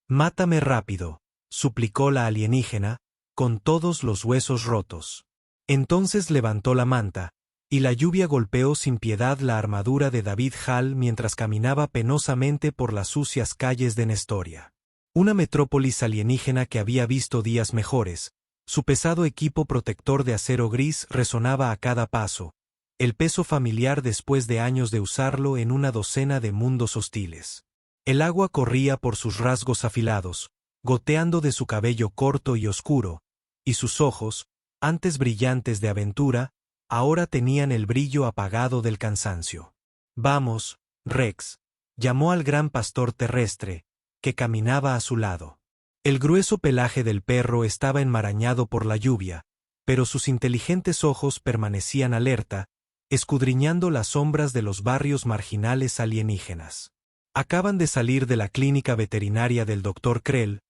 Mátame rápido, suplicó la alienígena, con todos los huesos rotos. Entonces levantó la manta, y la lluvia golpeó sin piedad la armadura de David Hall mientras caminaba penosamente por las sucias calles de Nestoria. Una metrópolis alienígena que había visto días mejores. Su pesado equipo protector de acero gris resonaba a cada paso, el peso familiar después de años de usarlo en una docena de mundos hostiles. El agua corría por sus rasgos afilados, goteando de su cabello corto y oscuro, y sus ojos, antes brillantes de aventura, ahora tenían el brillo apagado del cansancio. «Vamos, Rex», llamó al gran pastor terrestre, que caminaba a su lado. El grueso pelaje del perro estaba enmarañado por la lluvia, pero sus inteligentes ojos permanecían alerta, escudriñando las sombras de los barrios marginales alienígenas. Acaban de salir de la clínica veterinaria del Dr. Krell,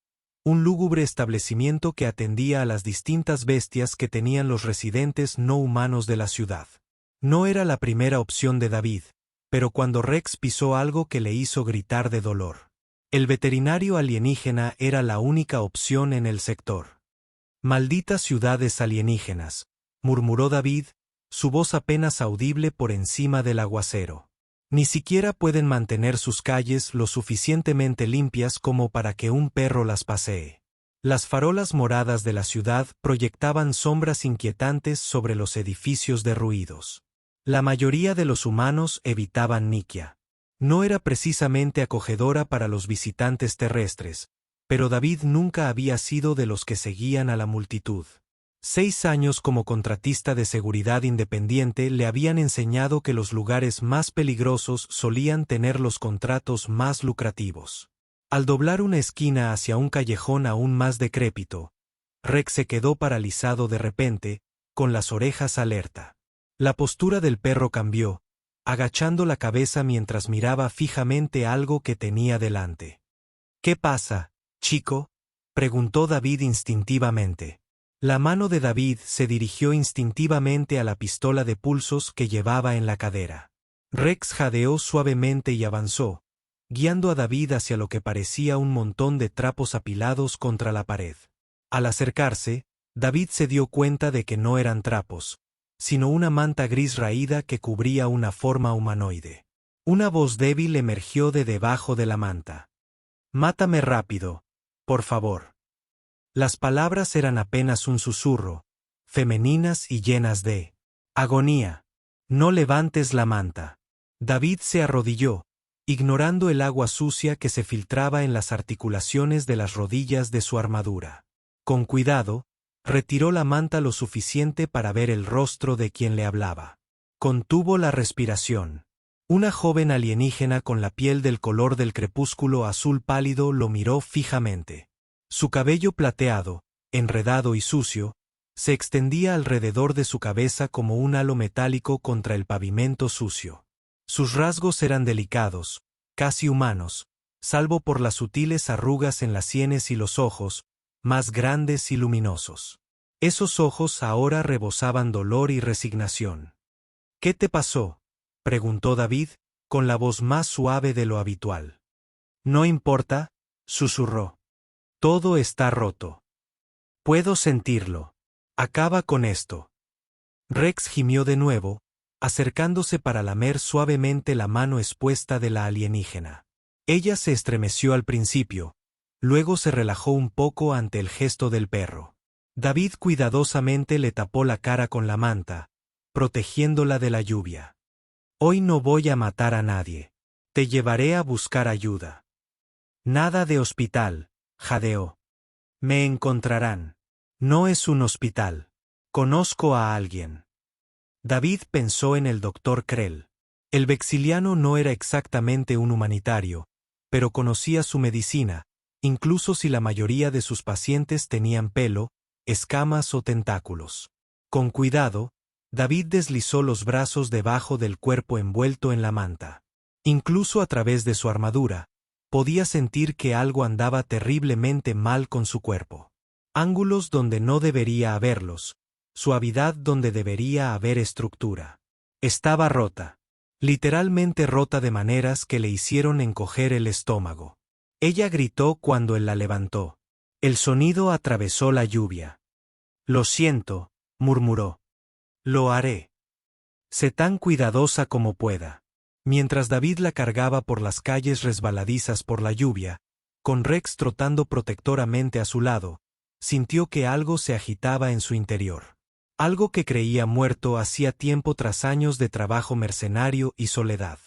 un lúgubre establecimiento que atendía a las distintas bestias que tenían los residentes no humanos de la ciudad. No era la primera opción de David, pero cuando Rex pisó algo que le hizo gritar de dolor. El veterinario alienígena era la única opción en el sector. «Malditas ciudades alienígenas», murmuró David, su voz apenas audible por encima del aguacero. «Ni siquiera pueden mantener sus calles lo suficientemente limpias como para que un perro las pasee». Las farolas moradas de la ciudad proyectaban sombras inquietantes sobre los edificios derruidos. La mayoría de los humanos evitaban Nikia. No era precisamente acogedora para los visitantes terrestres, pero David nunca había sido de los que seguían a la multitud. 6 años como contratista de seguridad independiente le habían enseñado que los lugares más peligrosos solían tener los contratos más lucrativos. Al doblar una esquina hacia un callejón aún más decrépito, Rex se quedó paralizado de repente, con las orejas alerta. La postura del perro cambió, agachando la cabeza mientras miraba fijamente algo que tenía delante. «¿Qué pasa, chico?», preguntó David instintivamente. La mano de David se dirigió instintivamente a la pistola de pulsos que llevaba en la cadera. Rex jadeó suavemente y avanzó, guiando a David hacia lo que parecía un montón de trapos apilados contra la pared. Al acercarse, David se dio cuenta de que no eran trapos, sino una manta gris raída que cubría una forma humanoide. Una voz débil emergió de debajo de la manta. «Mátame rápido, por favor». Las palabras eran apenas un susurro, femeninas y llenas de agonía. «No levantes la manta». David se arrodilló, ignorando el agua sucia que se filtraba en las articulaciones de las rodillas de su armadura. Con cuidado, retiró la manta lo suficiente para ver el rostro de quien le hablaba. Contuvo la respiración. Una joven alienígena con la piel del color del crepúsculo azul pálido lo miró fijamente. Su cabello plateado, enredado y sucio, se extendía alrededor de su cabeza como un halo metálico contra el pavimento sucio. Sus rasgos eran delicados, casi humanos, salvo por las sutiles arrugas en las sienes y los ojos, más grandes y luminosos. Esos ojos ahora rebosaban dolor y resignación. «¿Qué te pasó?», preguntó David, con la voz más suave de lo habitual. «No importa», susurró. «Todo está roto. Puedo sentirlo. Acaba con esto». Rex gimió de nuevo, acercándose para lamer suavemente la mano expuesta de la alienígena. Ella se estremeció al principio, luego se relajó un poco ante el gesto del perro. David cuidadosamente le tapó la cara con la manta, protegiéndola de la lluvia. «Hoy no voy a matar a nadie. Te llevaré a buscar ayuda». «Nada de hospital», jadeó. «Me encontrarán». «No es un hospital. Conozco a alguien». David pensó en el Dr. Krell. El vexiliano no era exactamente un humanitario, pero conocía su medicina, incluso si la mayoría de sus pacientes tenían pelo, escamas o tentáculos. Con cuidado, David deslizó los brazos debajo del cuerpo envuelto en la manta. Incluso a través de su armadura, podía sentir que algo andaba terriblemente mal con su cuerpo. Ángulos donde no debería haberlos, suavidad donde debería haber estructura. Estaba rota. Literalmente rota de maneras que le hicieron encoger el estómago. Ella gritó cuando él la levantó. El sonido atravesó la lluvia. Lo siento, murmuró. Lo haré. Sé tan cuidadosa como pueda. Mientras David la cargaba por las calles resbaladizas por la lluvia, con Rex trotando protectoramente a su lado, sintió que algo se agitaba en su interior. Algo que creía muerto hacía tiempo tras años de trabajo mercenario y soledad.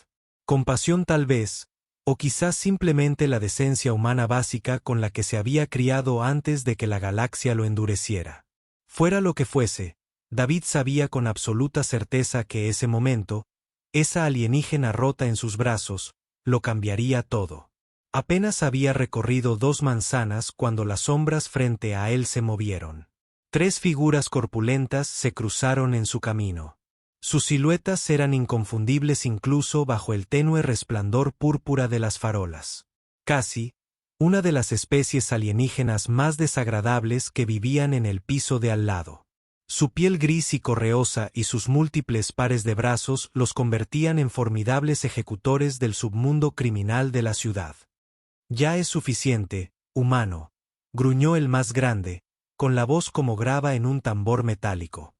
Compasión tal vez, o quizás simplemente la decencia humana básica con la que se había criado antes de que la galaxia lo endureciera. Fuera lo que fuese, David sabía con absoluta certeza que ese momento, esa alienígena rota en sus brazos, lo cambiaría todo. Apenas había recorrido 2 manzanas cuando las sombras frente a él se movieron. 3 figuras corpulentas se cruzaron en su camino. Sus siluetas eran inconfundibles incluso bajo el tenue resplandor púrpura de las farolas. Casi, una de las especies alienígenas más desagradables que vivían en el piso de al lado. Su piel gris y correosa y sus múltiples pares de brazos los convertían en formidables ejecutores del submundo criminal de la ciudad. Ya es suficiente, humano, gruñó el más grande, con la voz como grava en un tambor metálico.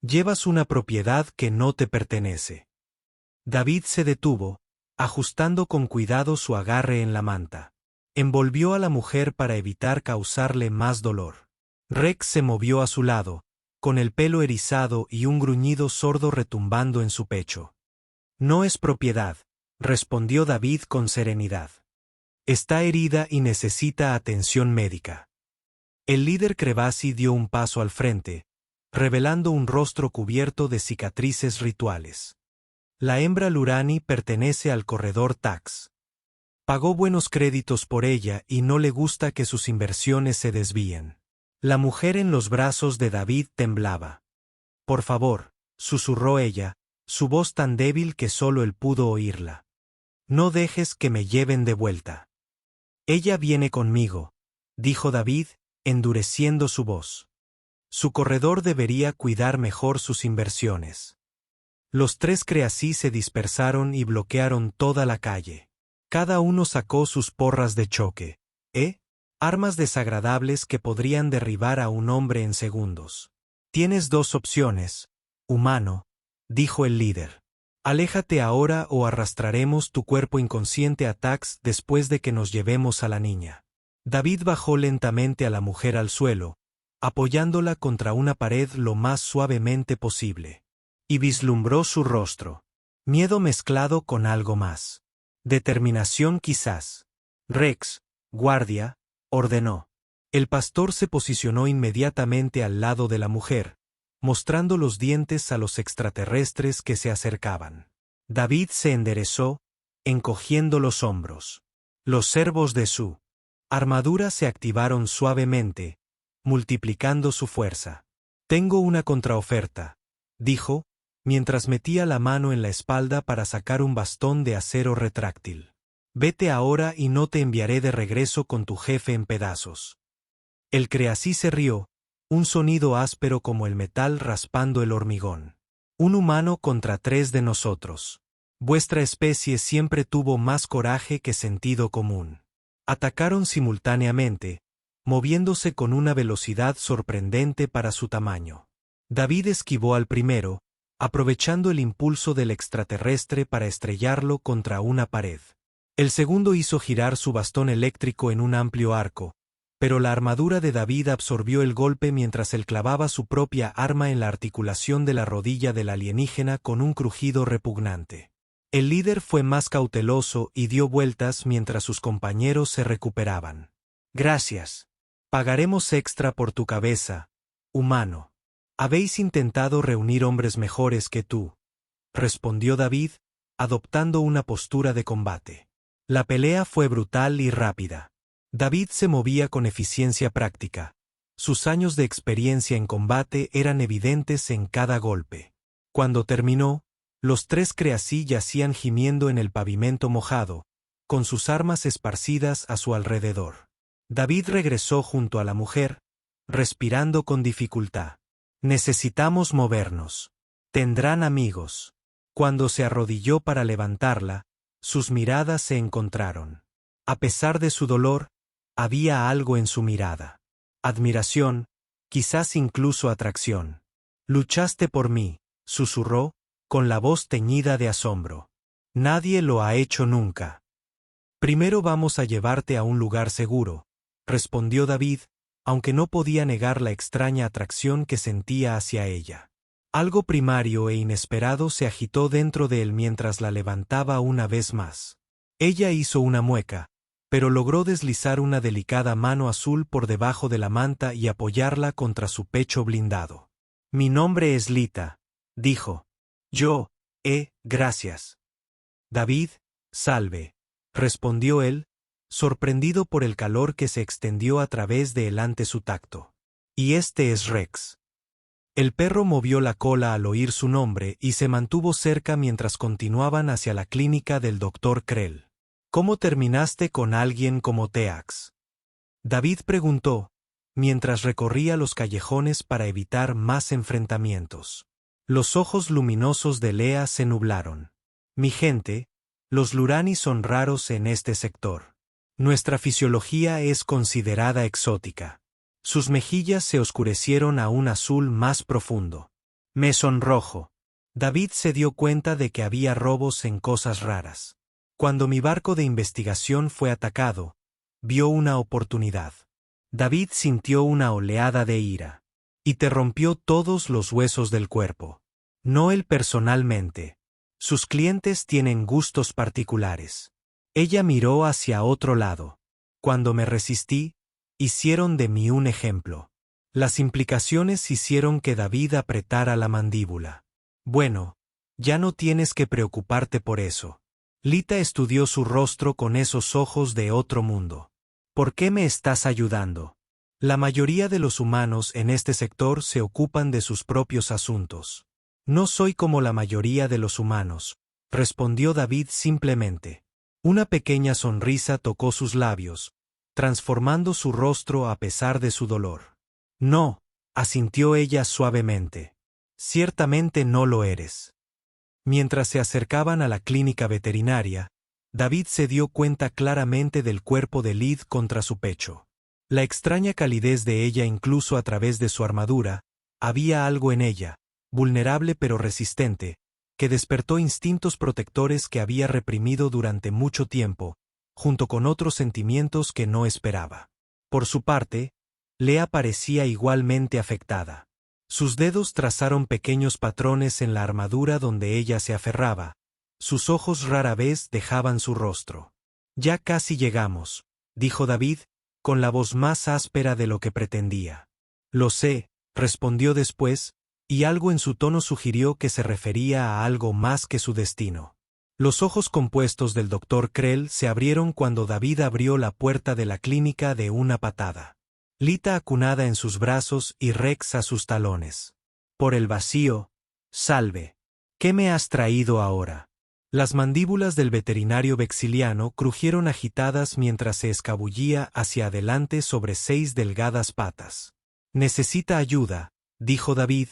Llevas una propiedad que no te pertenece. David se detuvo, ajustando con cuidado su agarre en la manta. Envolvió a la mujer para evitar causarle más dolor. Rex se movió a su lado, con el pelo erizado y un gruñido sordo retumbando en su pecho. No es propiedad, respondió David con serenidad. Está herida y necesita atención médica. El líder Crevasi dio un paso al frente, revelando un rostro cubierto de cicatrices rituales. La hembra Lurani pertenece al corredor Tax. Pagó buenos créditos por ella y no le gusta que sus inversiones se desvíen. La mujer en los brazos de David temblaba. Por favor, susurró ella, su voz tan débil que solo él pudo oírla. No dejes que me lleven de vuelta. Ella viene conmigo, dijo David, endureciendo su voz. Su corredor debería cuidar mejor sus inversiones. Los 3 Creasí se dispersaron y bloquearon toda la calle. Cada uno sacó sus porras de choque, armas desagradables que podrían derribar a un hombre en segundos. Tienes 2 opciones, humano, dijo el líder. Aléjate ahora o arrastraremos tu cuerpo inconsciente a Tax después de que nos llevemos a la niña. David bajó lentamente a la mujer al suelo, apoyándola contra una pared lo más suavemente posible. Y vislumbró su rostro. Miedo mezclado con algo más. Determinación quizás. Rex, guardia, ordenó. El pastor se posicionó inmediatamente al lado de la mujer, mostrando los dientes a los extraterrestres que se acercaban. David se enderezó, encogiendo los hombros. Los servos de su armadura se activaron suavemente, multiplicando su fuerza. Tengo una contraoferta, dijo, mientras metía la mano en la espalda para sacar un bastón de acero retráctil. Vete ahora y no te enviaré de regreso con tu jefe en pedazos. El Creasí se rió, un sonido áspero como el metal raspando el hormigón. Un humano contra 3 de nosotros. Vuestra especie siempre tuvo más coraje que sentido común. Atacaron simultáneamente, moviéndose con una velocidad sorprendente para su tamaño. David esquivó al primero, aprovechando el impulso del extraterrestre para estrellarlo contra una pared. El segundo hizo girar su bastón eléctrico en un amplio arco, pero la armadura de David absorbió el golpe mientras él clavaba su propia arma en la articulación de la rodilla del alienígena con un crujido repugnante. El líder fue más cauteloso y dio vueltas mientras sus compañeros se recuperaban. Gracias. Pagaremos extra por tu cabeza, humano. Habéis intentado reunir hombres mejores que tú, respondió David, adoptando una postura de combate. La pelea fue brutal y rápida. David se movía con eficiencia práctica. Sus años de experiencia en combate eran evidentes en cada golpe. Cuando terminó, los 3 Creasí yacían gimiendo en el pavimento mojado, con sus armas esparcidas a su alrededor. David regresó junto a la mujer, respirando con dificultad. Necesitamos movernos. Tendrán amigos. Cuando se arrodilló para levantarla, sus miradas se encontraron. A pesar de su dolor, había algo en su mirada. Admiración, quizás incluso atracción. Luchaste por mí, susurró, con la voz teñida de asombro. Nadie lo ha hecho nunca. Primero vamos a llevarte a un lugar seguro, respondió David, aunque no podía negar la extraña atracción que sentía hacia ella. Algo primario e inesperado se agitó dentro de él mientras la levantaba una vez más. Ella hizo una mueca, pero logró deslizar una delicada mano azul por debajo de la manta y apoyarla contra su pecho blindado. Mi nombre es Lita, dijo. Gracias. David, salve, respondió él, sorprendido por el calor que se extendió a través de él ante su tacto. Y este es Rex. El perro movió la cola al oír su nombre y se mantuvo cerca mientras continuaban hacia la clínica del Dr. Krell. ¿Cómo terminaste con alguien como Teax? David preguntó, mientras recorría los callejones para evitar más enfrentamientos. Los ojos luminosos de Lea se nublaron. Mi gente, los Lurani son raros en este sector. Nuestra fisiología es considerada exótica. Sus mejillas se oscurecieron a un azul más profundo. Me sonrojo. David se dio cuenta de que había robos en cosas raras. Cuando mi barco de investigación fue atacado, vio una oportunidad. David sintió una oleada de ira. Y te rompió todos los huesos del cuerpo. No él personalmente. Sus clientes tienen gustos particulares. Ella miró hacia otro lado. Cuando me resistí, hicieron de mí un ejemplo. Las implicaciones hicieron que David apretara la mandíbula. Bueno, ya no tienes que preocuparte por eso. Lita estudió su rostro con esos ojos de otro mundo. ¿Por qué me estás ayudando? La mayoría de los humanos en este sector se ocupan de sus propios asuntos. No soy como la mayoría de los humanos, respondió David simplemente. Una pequeña sonrisa tocó sus labios, transformando su rostro a pesar de su dolor. No, asintió ella suavemente. Ciertamente no lo eres. Mientras se acercaban a la clínica veterinaria, David se dio cuenta claramente del cuerpo de Lid contra su pecho. La extraña calidez de ella incluso a través de su armadura, había algo en ella, vulnerable pero resistente, que despertó instintos protectores que había reprimido durante mucho tiempo, junto con otros sentimientos que no esperaba. Por su parte, Lea parecía igualmente afectada. Sus dedos trazaron pequeños patrones en la armadura donde ella se aferraba. Sus ojos rara vez dejaban su rostro. Ya casi llegamos, dijo David, con la voz más áspera de lo que pretendía. Lo sé, respondió después, y algo en su tono sugirió que se refería a algo más que su destino. Los ojos compuestos del Dr. Krell se abrieron cuando David abrió la puerta de la clínica de una patada. Lita acunada en sus brazos y Rex a sus talones. Por el vacío, salve. ¿Qué me has traído ahora? Las mandíbulas del veterinario vexiliano crujieron agitadas mientras se escabullía hacia adelante sobre 6 delgadas patas. Necesita ayuda, dijo David,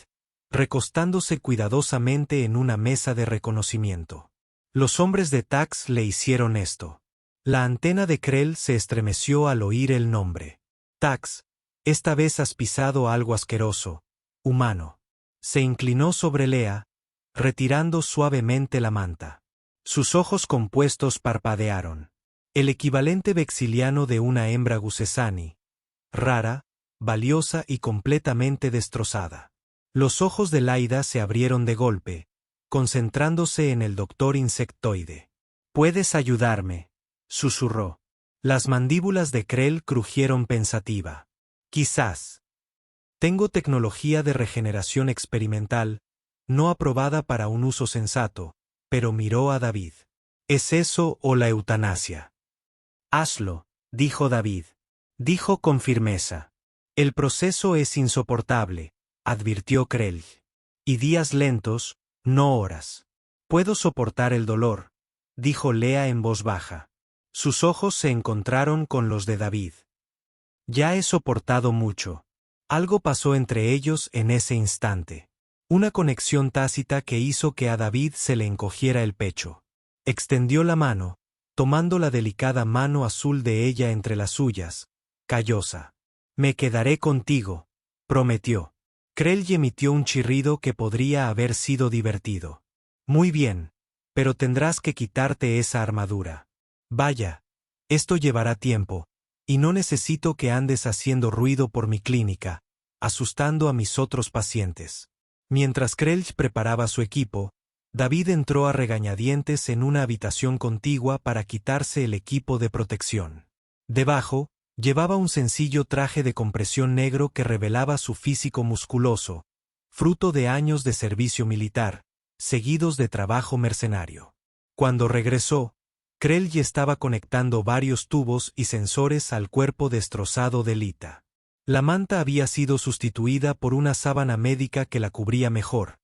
recostándose cuidadosamente en una mesa de reconocimiento. Los hombres de Tax le hicieron esto. La antena de Krell se estremeció al oír el nombre. Tax, esta vez has pisado algo asqueroso, humano. Se inclinó sobre Lea, retirando suavemente la manta. Sus ojos compuestos parpadearon. El equivalente vexiliano de una hembra gusesani, rara, valiosa y completamente destrozada. Los ojos de Laida se abrieron de golpe, concentrándose en el doctor insectoide. «Puedes ayudarme», susurró. Las mandíbulas de Krell crujieron pensativa. «Quizás. Tengo tecnología de regeneración experimental, no aprobada para un uso sensato», pero miró a David. «¿Es eso o la eutanasia?» «Hazlo», dijo David. Dijo con firmeza. «El proceso es insoportable», advirtió Krell. «Y días lentos, no horas». «Puedo soportar el dolor», dijo Lea en voz baja. Sus ojos se encontraron con los de David. «Ya he soportado mucho». Algo pasó entre ellos en ese instante. Una conexión tácita que hizo que a David se le encogiera el pecho. Extendió la mano, tomando la delicada mano azul de ella entre las suyas, callosa. Me quedaré contigo, prometió. Krell emitió un chirrido que podría haber sido divertido. Muy bien, pero tendrás que quitarte esa armadura. Vaya, esto llevará tiempo, y no necesito que andes haciendo ruido por mi clínica, asustando a mis otros pacientes. Mientras Krell preparaba su equipo, David entró a regañadientes en una habitación contigua para quitarse el equipo de protección. Debajo, llevaba un sencillo traje de compresión negro que revelaba su físico musculoso, fruto de años de servicio militar, seguidos de trabajo mercenario. Cuando regresó, Krell ya estaba conectando varios tubos y sensores al cuerpo destrozado de Lita. La manta había sido sustituida por una sábana médica que la cubría mejor,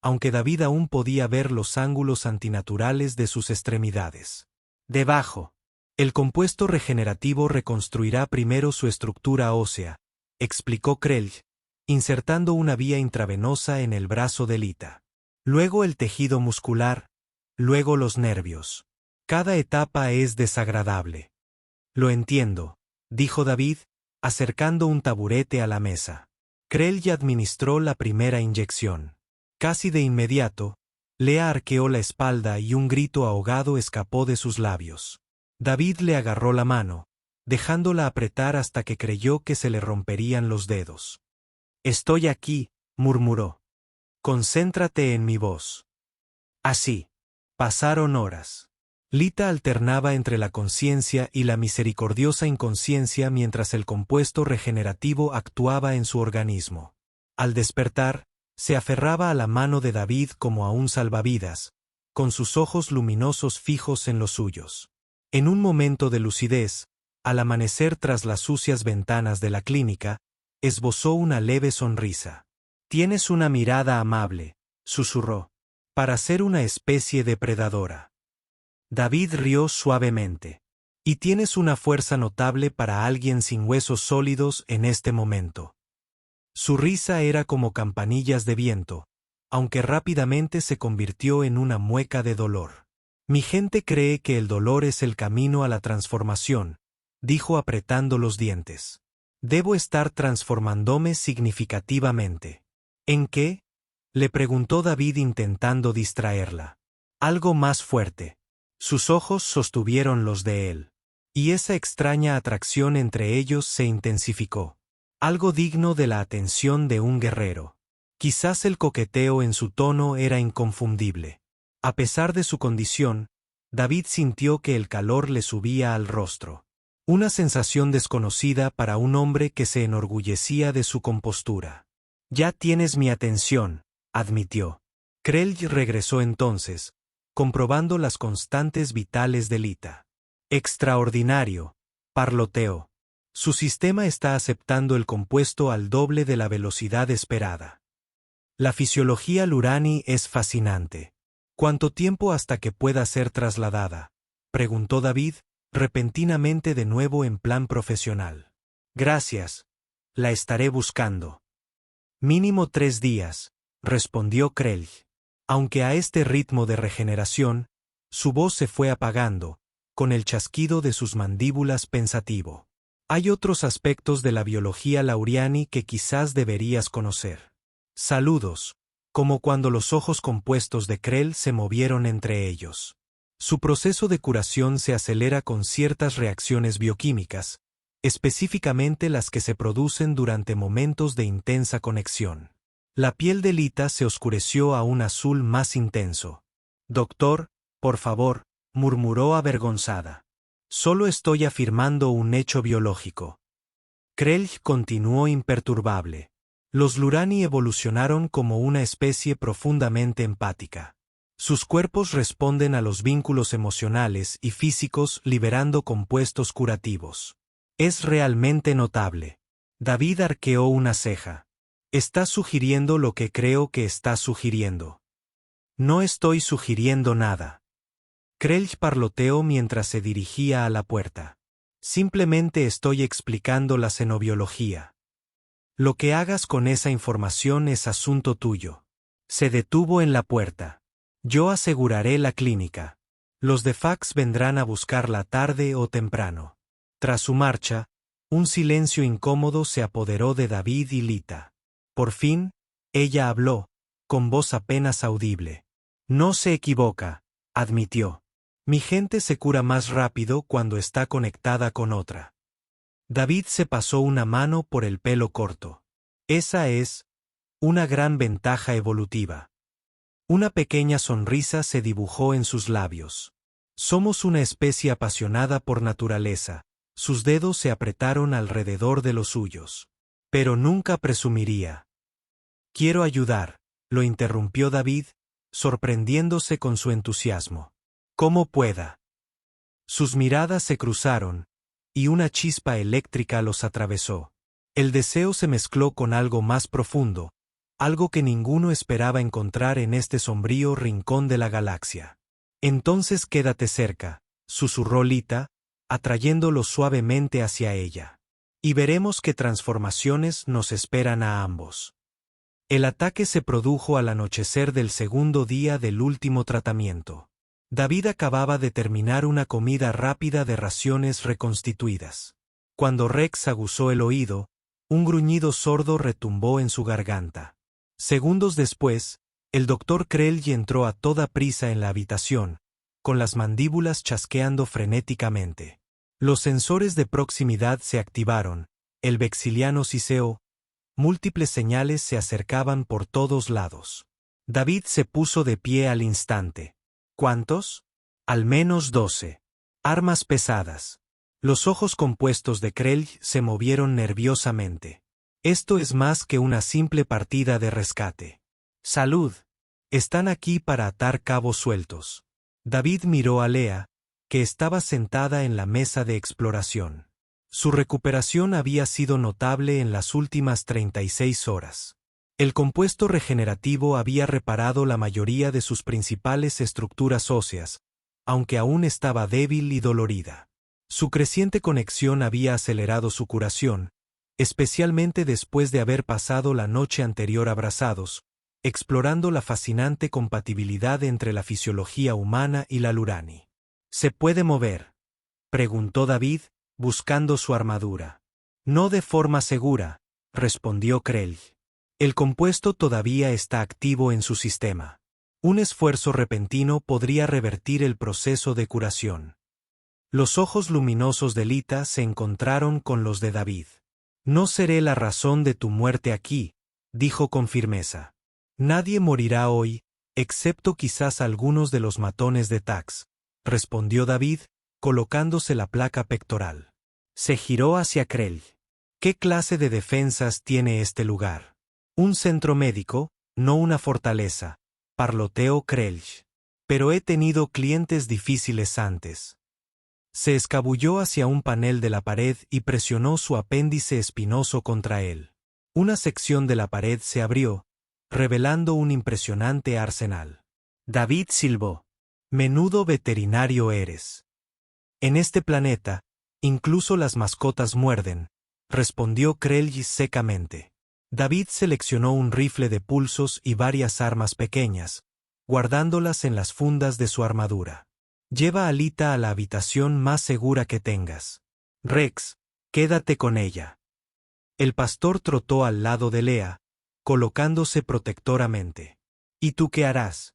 aunque David aún podía ver los ángulos antinaturales de sus extremidades. Debajo, el compuesto regenerativo reconstruirá primero su estructura ósea, explicó Krell, insertando una vía intravenosa en el brazo de Lita. Luego el tejido muscular, luego los nervios. Cada etapa es desagradable. Lo entiendo, dijo David, acercando un taburete a la mesa. Krell ya administró la primera inyección. Casi de inmediato, Lea arqueó la espalda y un grito ahogado escapó de sus labios. David le agarró la mano, dejándola apretar hasta que creyó que se le romperían los dedos. Estoy aquí, murmuró. Concéntrate en mi voz. Así. Pasaron horas. Lita alternaba entre la conciencia y la misericordiosa inconsciencia mientras el compuesto regenerativo actuaba en su organismo. Al despertar, se aferraba a la mano de David como a un salvavidas, con sus ojos luminosos fijos en los suyos. En un momento de lucidez, al amanecer tras las sucias ventanas de la clínica, esbozó una leve sonrisa. Tienes una mirada amable, susurró, para ser una especie de predadora. David rió suavemente. Y tienes una fuerza notable para alguien sin huesos sólidos en este momento. Su risa era como campanillas de viento, aunque rápidamente se convirtió en una mueca de dolor. Mi gente cree que el dolor es el camino a la transformación, dijo apretando los dientes. Debo estar transformándome significativamente. ¿En qué? Le preguntó David intentando distraerla. Algo más fuerte. Sus ojos sostuvieron los de él. Y esa extraña atracción entre ellos se intensificó. Algo digno de la atención de un guerrero. Quizás el coqueteo en su tono era inconfundible. A pesar de su condición, David sintió que el calor le subía al rostro. Una sensación desconocida para un hombre que se enorgullecía de su compostura. Ya tienes mi atención, admitió. Krell regresó entonces, comprobando las constantes vitales de Lita. Extraordinario, parloteó. Su sistema está aceptando el compuesto al doble de la velocidad esperada. La fisiología Lurani es fascinante. ¿Cuánto tiempo hasta que pueda ser trasladada?, preguntó David, repentinamente de nuevo en plan profesional. Gracias. La estaré buscando. Mínimo 3 días, respondió Krell. Aunque a este ritmo de regeneración, su voz se fue apagando, con el chasquido de sus mandíbulas pensativo. Hay otros aspectos de la biología Lauriani que quizás deberías conocer. Saludos, como cuando los ojos compuestos de Krell se movieron entre ellos. Su proceso de curación se acelera con ciertas reacciones bioquímicas, específicamente las que se producen durante momentos de intensa conexión. La piel de Lita se oscureció a un azul más intenso. Doctor, por favor, murmuró avergonzada. Solo estoy afirmando un hecho biológico. Krell continuó imperturbable. Los Lurani evolucionaron como una especie profundamente empática. Sus cuerpos responden a los vínculos emocionales y físicos liberando compuestos curativos. Es realmente notable. David arqueó una ceja. Estás sugiriendo lo que creo que estás sugiriendo. No estoy sugiriendo nada. Krell parloteó mientras se dirigía a la puerta. Simplemente estoy explicando la xenobiología. Lo que hagas con esa información es asunto tuyo. Se detuvo en la puerta. Yo aseguraré la clínica. Los de Fax vendrán a buscarla tarde o temprano. Tras su marcha, un silencio incómodo se apoderó de David y Lita. Por fin, ella habló, con voz apenas audible. No se equivoca, admitió. Mi gente se cura más rápido cuando está conectada con otra. David se pasó una mano por el pelo corto. Esa es una gran ventaja evolutiva. Una pequeña sonrisa se dibujó en sus labios. Somos una especie apasionada por naturaleza. Sus dedos se apretaron alrededor de los suyos. Pero nunca presumiría. Quiero ayudar, lo interrumpió David, sorprendiéndose con su entusiasmo. ¿Cómo pueda? Sus miradas se cruzaron, y una chispa eléctrica los atravesó. El deseo se mezcló con algo más profundo, algo que ninguno esperaba encontrar en este sombrío rincón de la galaxia. Entonces quédate cerca, susurró Lita, atrayéndolo suavemente hacia ella. Y veremos qué transformaciones nos esperan a ambos. El ataque se produjo al anochecer del segundo día del último tratamiento. David acababa de terminar una comida rápida de raciones reconstituidas. Cuando Rex aguzó el oído, un gruñido sordo retumbó en su garganta. Segundos después, el Dr. Krelj entró a toda prisa en la habitación, con las mandíbulas chasqueando frenéticamente. Los sensores de proximidad se activaron, el vexiliano siseó, múltiples señales se acercaban por todos lados. David se puso de pie al instante. ¿Cuántos? Al menos 12. Armas pesadas. Los ojos compuestos de Krelj se movieron nerviosamente. Esto es más que una simple partida de rescate. Salud. Están aquí para atar cabos sueltos. David miró a Lea, que estaba sentada en la mesa de exploración. Su recuperación había sido notable en las últimas 36 horas. El compuesto regenerativo había reparado la mayoría de sus principales estructuras óseas, aunque aún estaba débil y dolorida. Su creciente conexión había acelerado su curación, especialmente después de haber pasado la noche anterior abrazados, explorando la fascinante compatibilidad entre la fisiología humana y la Lurani. ¿Se puede mover?, preguntó David, buscando su armadura. No de forma segura, respondió Krelj. El compuesto todavía está activo en su sistema. Un esfuerzo repentino podría revertir el proceso de curación. Los ojos luminosos de Lita se encontraron con los de David. No seré la razón de tu muerte aquí, dijo con firmeza. Nadie morirá hoy, excepto quizás algunos de los matones de Tax, respondió David, colocándose la placa pectoral. Se giró hacia Krelj. ¿Qué clase de defensas tiene este lugar? Un centro médico, no una fortaleza, parloteó Krelj. Pero he tenido clientes difíciles antes. Se escabulló hacia un panel de la pared y presionó su apéndice espinoso contra él. Una sección de la pared se abrió, revelando un impresionante arsenal. David silbó. Menudo veterinario eres. En este planeta, incluso las mascotas muerden, respondió Krelj secamente. David seleccionó un rifle de pulsos y varias armas pequeñas, guardándolas en las fundas de su armadura. Lleva a Lita a la habitación más segura que tengas. Rex, quédate con ella. El pastor trotó al lado de Lea, colocándose protectoramente. ¿Y tú qué harás?,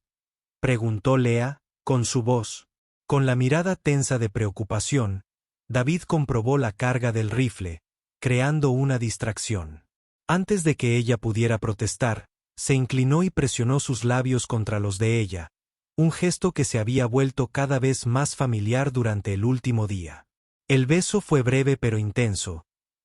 preguntó Lea, con su voz. Con la mirada tensa de preocupación, David comprobó la carga del rifle, creando una distracción. Antes de que ella pudiera protestar, se inclinó y presionó sus labios contra los de ella, un gesto que se había vuelto cada vez más familiar durante el último día. El beso fue breve pero intenso,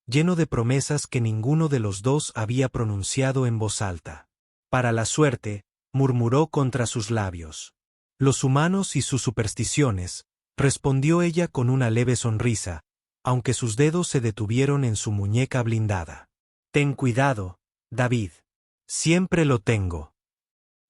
lleno de promesas que ninguno de los dos había pronunciado en voz alta. Para la suerte, murmuró contra sus labios. Los humanos y sus supersticiones, respondió ella con una leve sonrisa, aunque sus dedos se detuvieron en su muñeca blindada. Ten cuidado, David. Siempre lo tengo.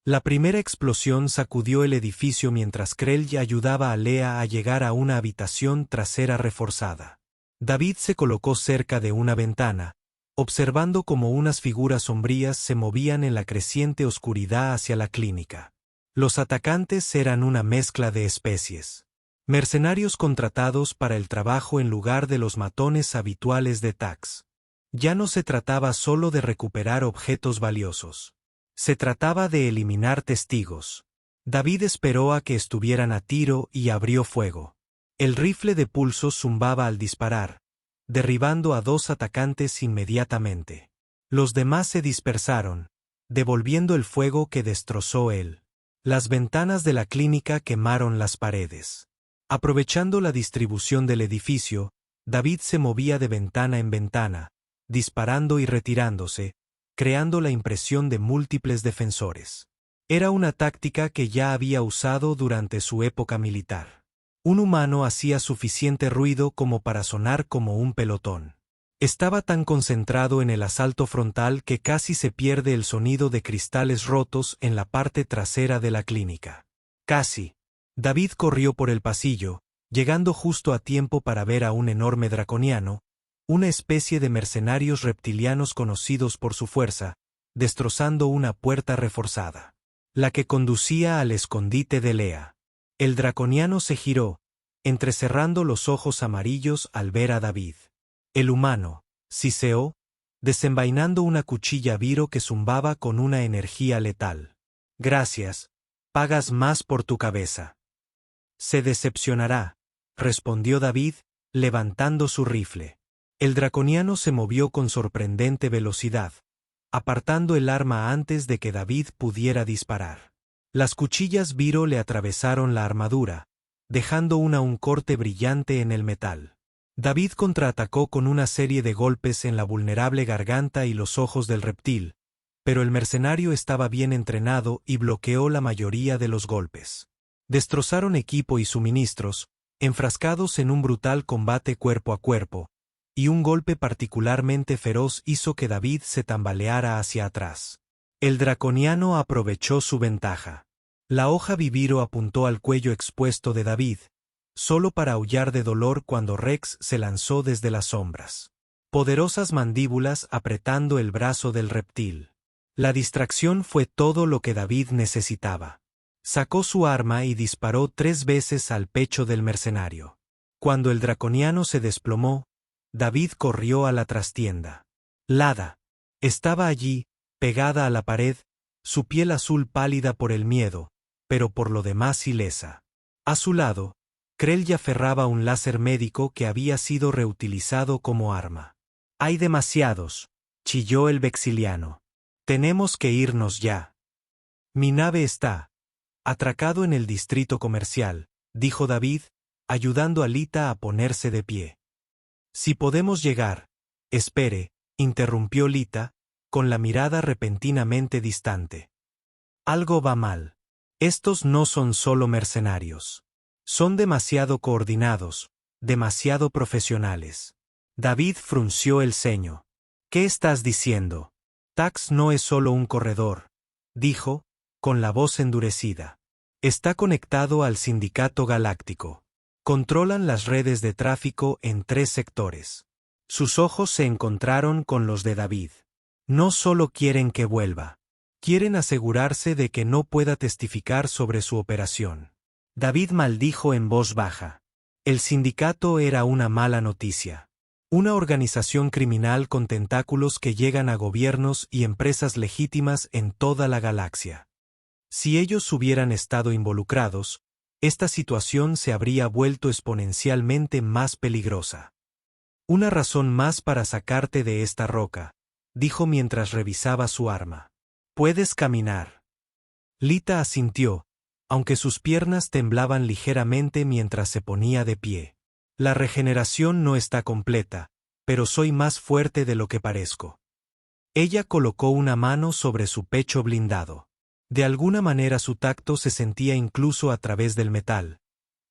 La primera explosión sacudió el edificio mientras Krelj ayudaba a Lea a llegar a una habitación trasera reforzada. David se colocó cerca de una ventana, observando cómo unas figuras sombrías se movían en la creciente oscuridad hacia la clínica. Los atacantes eran una mezcla de especies. Mercenarios contratados para el trabajo en lugar de los matones habituales de Tax. Ya no se trataba solo de recuperar objetos valiosos. Se trataba de eliminar testigos. David esperó a que estuvieran a tiro y abrió fuego. El rifle de pulso zumbaba al disparar, derribando a 2 atacantes inmediatamente. Los demás se dispersaron, devolviendo el fuego que destrozó él. Las ventanas de la clínica quemaron las paredes. Aprovechando la distribución del edificio, David se movía de ventana en ventana, disparando y retirándose, creando la impresión de múltiples defensores. Era una táctica que ya había usado durante su época militar. Un humano hacía suficiente ruido como para sonar como un pelotón. Estaba tan concentrado en el asalto frontal que casi se pierde el sonido de cristales rotos en la parte trasera de la clínica. Casi. David corrió por el pasillo, llegando justo a tiempo para ver a un enorme draconiano, una especie de mercenarios reptilianos conocidos por su fuerza, destrozando una puerta reforzada. La que conducía al escondite de Lea. El draconiano se giró, entrecerrando los ojos amarillos al ver a David. El humano, siseó, desenvainando una cuchilla viro que zumbaba con una energía letal. Gracias, pagas más por tu cabeza. Se decepcionará, respondió David, levantando su rifle. El draconiano se movió con sorprendente velocidad, apartando el arma antes de que David pudiera disparar. Las cuchillas viro le atravesaron la armadura, dejando un corte brillante en el metal. David contraatacó con una serie de golpes en la vulnerable garganta y los ojos del reptil, pero el mercenario estaba bien entrenado y bloqueó la mayoría de los golpes. Destrozaron equipo y suministros, enfrascados en un brutal combate cuerpo a cuerpo, y un golpe particularmente feroz hizo que David se tambaleara hacia atrás. El draconiano aprovechó su ventaja. La hoja viviro apuntó al cuello expuesto de David, solo para aullar de dolor cuando Rex se lanzó desde las sombras. Poderosas mandíbulas apretando el brazo del reptil. La distracción fue todo lo que David necesitaba. Sacó su arma y disparó 3 veces al pecho del mercenario. Cuando el draconiano se desplomó, David corrió a la trastienda. Lada estaba allí, pegada a la pared, su piel azul pálida por el miedo, pero por lo demás ilesa. A su lado, Krell ya aferraba un láser médico que había sido reutilizado como arma. «Hay demasiados», chilló el vexiliano. «Tenemos que irnos ya». «Mi nave está atracado en el distrito comercial», dijo David, ayudando a Lita a ponerse de pie. «Si podemos llegar». «Espere», interrumpió Lita, con la mirada repentinamente distante. «Algo va mal. Estos no son solo mercenarios. Son demasiado coordinados, demasiado profesionales». David frunció el ceño. «¿Qué estás diciendo?» «Tax no es solo un corredor», dijo, con la voz endurecida. «Está conectado al Sindicato Galáctico. Controlan las redes de tráfico en 3 sectores». Sus ojos se encontraron con los de David. «No solo quieren que vuelva. Quieren asegurarse de que no pueda testificar sobre su operación». David maldijo en voz baja. El sindicato era una mala noticia. Una organización criminal con tentáculos que llegan a gobiernos y empresas legítimas en toda la galaxia. Si ellos hubieran estado involucrados, esta situación se habría vuelto exponencialmente más peligrosa. «Una razón más para sacarte de esta roca», dijo mientras revisaba su arma. «Puedes caminar». Lita asintió, aunque sus piernas temblaban ligeramente mientras se ponía de pie. «La regeneración no está completa, pero soy más fuerte de lo que parezco». Ella colocó una mano sobre su pecho blindado. De alguna manera su tacto se sentía incluso a través del metal,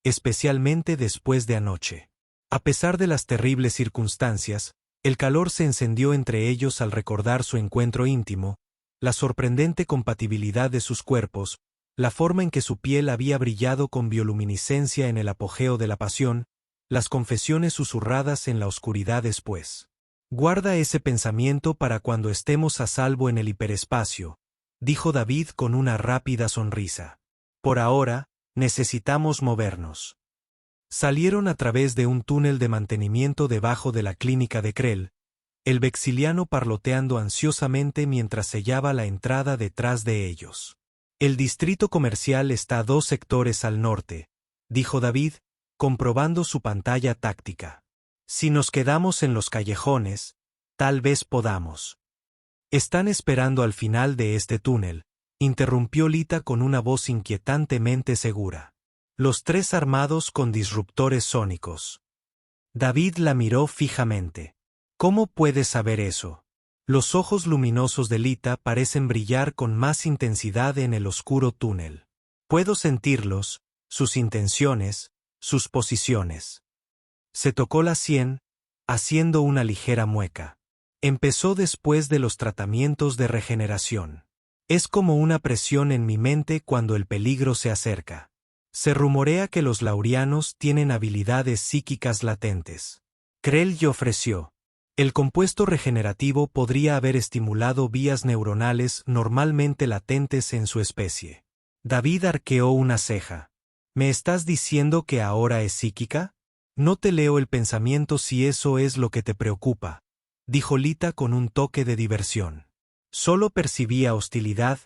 especialmente después de anoche. A pesar de las terribles circunstancias, el calor se encendió entre ellos al recordar su encuentro íntimo, la sorprendente compatibilidad de sus cuerpos, la forma en que su piel había brillado con bioluminiscencia en el apogeo de la pasión, las confesiones susurradas en la oscuridad después. «Guarda ese pensamiento para cuando estemos a salvo en el hiperespacio», dijo David con una rápida sonrisa. «Por ahora, necesitamos movernos». Salieron a través de un túnel de mantenimiento debajo de la clínica de Krell, el vexiliano parloteando ansiosamente mientras sellaba la entrada detrás de ellos. El distrito comercial está 2 sectores al norte, dijo David, comprobando su pantalla táctica. Si nos quedamos en los callejones, tal vez podamos. Están esperando al final de este túnel, interrumpió Lita con una voz inquietantemente segura. Los 3 armados con disruptores sónicos. David la miró fijamente. ¿Cómo puedes saber eso? Los ojos luminosos de Lita parecen brillar con más intensidad en el oscuro túnel. Puedo sentirlos, sus intenciones, sus posiciones. Se tocó la sien, haciendo una ligera mueca. Empezó después de los tratamientos de regeneración. Es como una presión en mi mente cuando el peligro se acerca. Se rumorea que los laurianos tienen habilidades psíquicas latentes. Krell y ofreció. El compuesto regenerativo podría haber estimulado vías neuronales normalmente latentes en su especie. David arqueó una ceja. ¿Me estás diciendo que ahora es psíquica? No te leo el pensamiento si eso es lo que te preocupa, dijo Lita con un toque de diversión. Solo percibía hostilidad,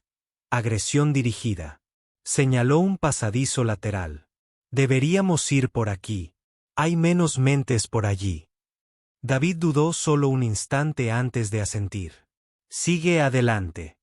agresión dirigida. Señaló un pasadizo lateral. Deberíamos ir por aquí. Hay menos mentes por allí. David dudó solo un instante antes de asentir. Sigue adelante.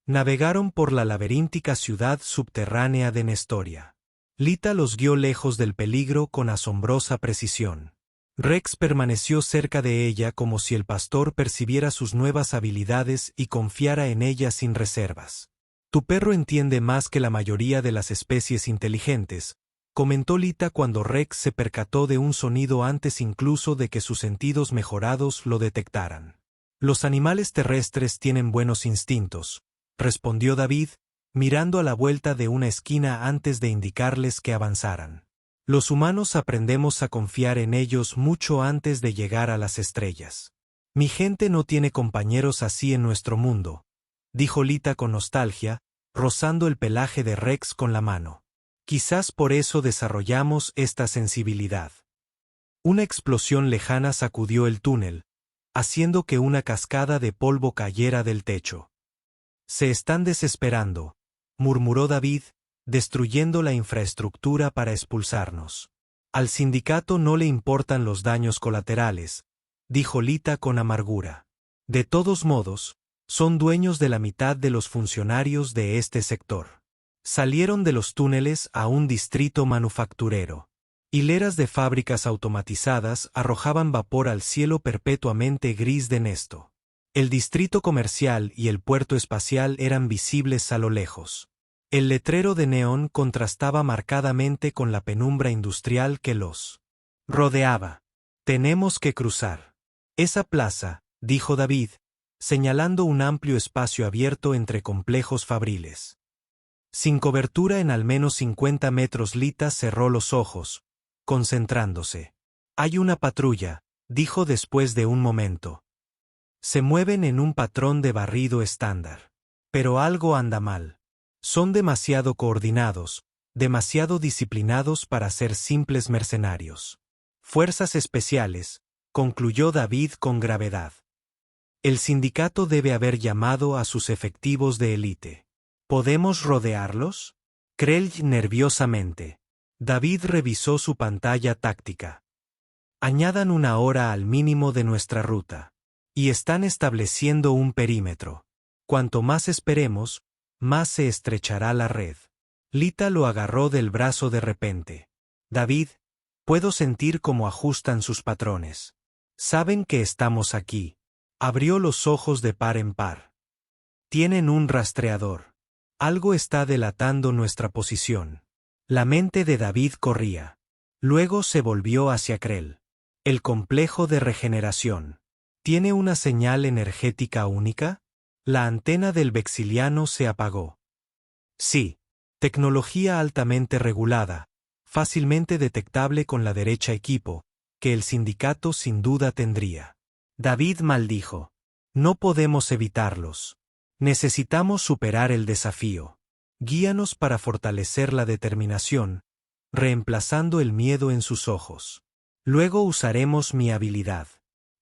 Navegaron por la laberíntica ciudad subterránea de Nestoria. Lita los guió lejos del peligro con asombrosa precisión. Rex permaneció cerca de ella como si el pastor percibiera sus nuevas habilidades y confiara en ella sin reservas. Tu perro entiende más que la mayoría de las especies inteligentes, comentó Lita cuando Rex se percató de un sonido antes incluso de que sus sentidos mejorados lo detectaran. Los animales terrestres tienen buenos instintos, respondió David, mirando a la vuelta de una esquina antes de indicarles que avanzaran. Los humanos aprendemos a confiar en ellos mucho antes de llegar a las estrellas. Mi gente no tiene compañeros así en nuestro mundo, dijo Lita con nostalgia, rozando el pelaje de Rex con la mano. Quizás por eso desarrollamos esta sensibilidad. Una explosión lejana sacudió el túnel, haciendo que una cascada de polvo cayera del techo. Se están desesperando, murmuró David, destruyendo la infraestructura para expulsarnos. Al sindicato no le importan los daños colaterales, dijo Lita con amargura. De todos modos, son dueños de la mitad de los funcionarios de este sector. Salieron de los túneles a un distrito manufacturero. Hileras de fábricas automatizadas arrojaban vapor al cielo perpetuamente gris de Nesto. El distrito comercial y el puerto espacial eran visibles a lo lejos. El letrero de neón contrastaba marcadamente con la penumbra industrial que los rodeaba. Tenemos que cruzar esa plaza, dijo David, señalando un amplio espacio abierto entre complejos fabriles. Sin cobertura en al menos 50 metros, Lita cerró los ojos, concentrándose. Hay una patrulla, dijo después de un momento. Se mueven en un patrón de barrido estándar. Pero algo anda mal. Son demasiado coordinados, demasiado disciplinados para ser simples mercenarios. Fuerzas especiales, concluyó David con gravedad. El sindicato debe haber llamado a sus efectivos de élite. ¿Podemos rodearlos? Krell nerviosamente. David revisó su pantalla táctica. Añadan 1 hora al mínimo de nuestra ruta. Y están estableciendo un perímetro. Cuanto más esperemos, más se estrechará la red. Lita lo agarró del brazo de repente. David, puedo sentir cómo ajustan sus patrones. Saben que estamos aquí. Abrió los ojos de par en par. Tienen un rastreador. Algo está delatando nuestra posición. La mente de David corría. Luego se volvió hacia Krell. El complejo de regeneración. ¿Tiene una señal energética única? La antena del vexiliano se apagó. Sí. Tecnología altamente regulada, fácilmente detectable con la derecha equipo, que el sindicato sin duda tendría. David maldijo. No podemos evitarlos. Necesitamos superar el desafío. Guíanos para fortalecer la determinación, reemplazando el miedo en sus ojos. Luego usaremos mi habilidad.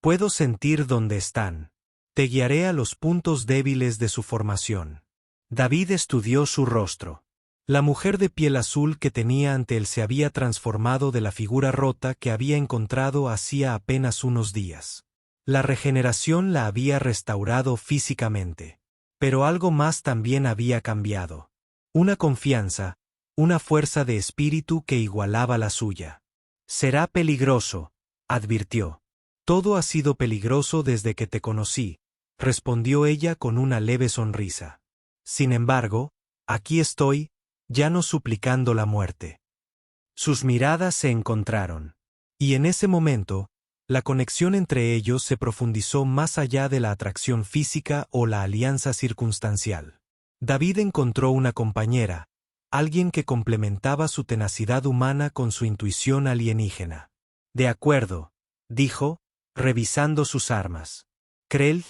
Puedo sentir dónde están. Te guiaré a los puntos débiles de su formación. David estudió su rostro. La mujer de piel azul que tenía ante él se había transformado de la figura rota que había encontrado hacía apenas unos días. La regeneración la había restaurado físicamente. Pero algo más también había cambiado. Una confianza, una fuerza de espíritu que igualaba la suya. Será peligroso, advirtió. Todo ha sido peligroso desde que te conocí, respondió ella con una leve sonrisa. Sin embargo, aquí estoy, ya no suplicando la muerte. Sus miradas se encontraron. Y en ese momento, la conexión entre ellos se profundizó más allá de la atracción física o la alianza circunstancial. David encontró una compañera, alguien que complementaba su tenacidad humana con su intuición alienígena. De acuerdo, dijo, revisando sus armas. Krell,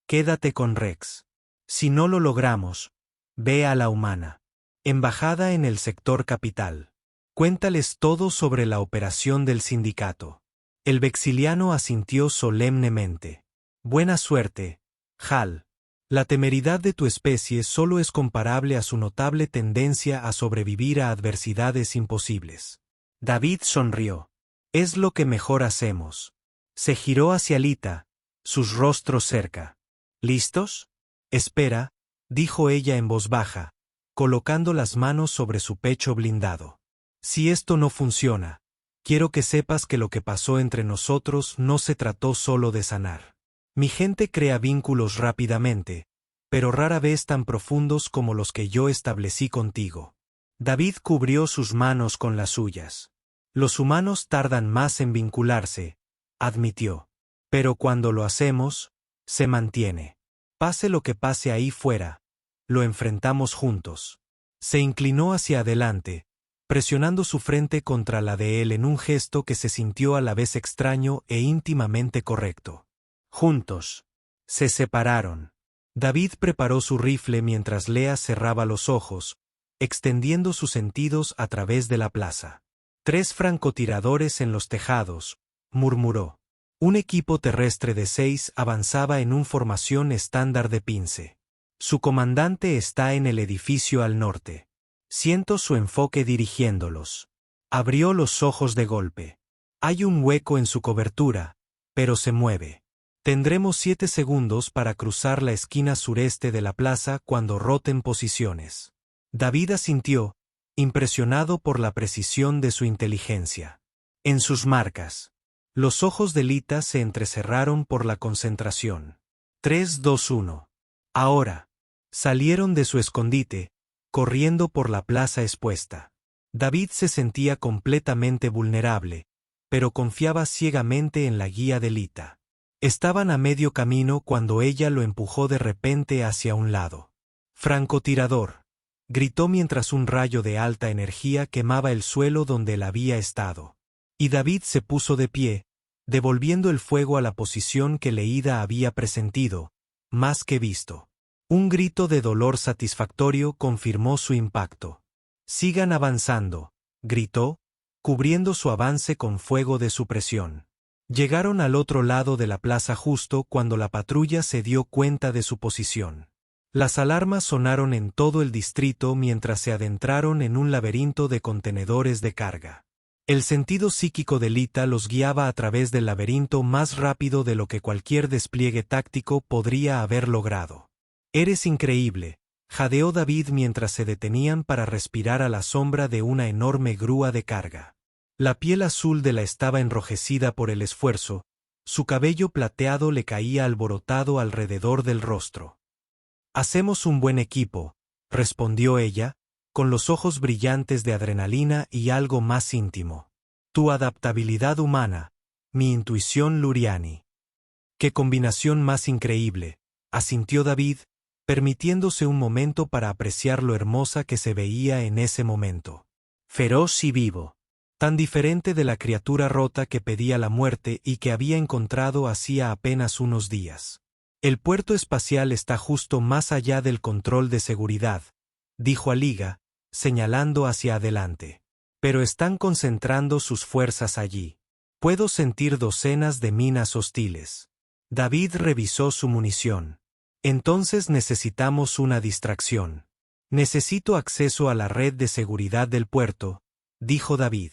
quédate con Rex. Si no lo logramos, ve a la humana. Embajada en el sector capital. Cuéntales todo sobre la operación del sindicato. El vexiliano asintió solemnemente. Buena suerte, Hal. La temeridad de tu especie solo es comparable a su notable tendencia a sobrevivir a adversidades imposibles. David sonrió. Es lo que mejor hacemos. Se giró hacia Lita, sus rostros cerca. ¿Listos? Espera, dijo ella en voz baja, colocando las manos sobre su pecho blindado. Si esto no funciona, quiero que sepas que lo que pasó entre nosotros no se trató solo de sanar. Mi gente crea vínculos rápidamente, pero rara vez tan profundos como los que yo establecí contigo. David cubrió sus manos con las suyas. Los humanos tardan más en vincularse, admitió. Pero cuando lo hacemos, se mantiene. Pase lo que pase ahí fuera, lo enfrentamos juntos. Se inclinó hacia adelante, presionando su frente contra la de él en un gesto que se sintió a la vez extraño e íntimamente correcto. Juntos. Se separaron. David preparó su rifle mientras Lea cerraba los ojos, extendiendo sus sentidos a través de la plaza. 3 francotiradores en los tejados, murmuró. Un equipo terrestre de 6 avanzaba en una formación estándar de pince. Su comandante está en el edificio al norte. Siento su enfoque dirigiéndolos. Abrió los ojos de golpe. Hay un hueco en su cobertura, pero se mueve. Tendremos 7 segundos para cruzar la esquina sureste de la plaza cuando roten posiciones. David asintió, impresionado por la precisión de su inteligencia. En sus marcas. Los ojos de Lita se entrecerraron por la concentración. 3, 2, 1. Ahora. Salieron de su escondite, corriendo por la plaza expuesta. David se sentía completamente vulnerable, pero confiaba ciegamente en la guía de Lita. Estaban a medio camino cuando ella lo empujó de repente hacia un lado. «Francotirador», gritó mientras un rayo de alta energía quemaba el suelo donde él había estado. Y David se puso de pie, devolviendo el fuego a la posición que Leida había presentido, más que visto. Un grito de dolor satisfactorio confirmó su impacto. «Sigan avanzando», gritó, cubriendo su avance con fuego de supresión. Llegaron al otro lado de la plaza justo cuando la patrulla se dio cuenta de su posición. Las alarmas sonaron en todo el distrito mientras se adentraron en un laberinto de contenedores de carga. El sentido psíquico de Lita los guiaba a través del laberinto más rápido de lo que cualquier despliegue táctico podría haber logrado. «Eres increíble», jadeó David mientras se detenían para respirar a la sombra de una enorme grúa de carga. La piel azul de la estaba enrojecida por el esfuerzo, su cabello plateado le caía alborotado alrededor del rostro. «Hacemos un buen equipo», respondió ella, con los ojos brillantes de adrenalina y algo más íntimo. «Tu adaptabilidad humana, mi intuición luriani». «Qué combinación más increíble», asintió David, permitiéndose un momento para apreciar lo hermosa que se veía en ese momento. Feroz y vivo. Tan diferente de la criatura rota que pedía la muerte y que había encontrado hacía apenas unos días. «El puerto espacial está justo más allá del control de seguridad», dijo a Liga, señalando hacia adelante. Pero están concentrando sus fuerzas allí. Puedo sentir docenas de minas hostiles. David revisó su munición. Entonces necesitamos una distracción. Necesito acceso a la red de seguridad del puerto, dijo David,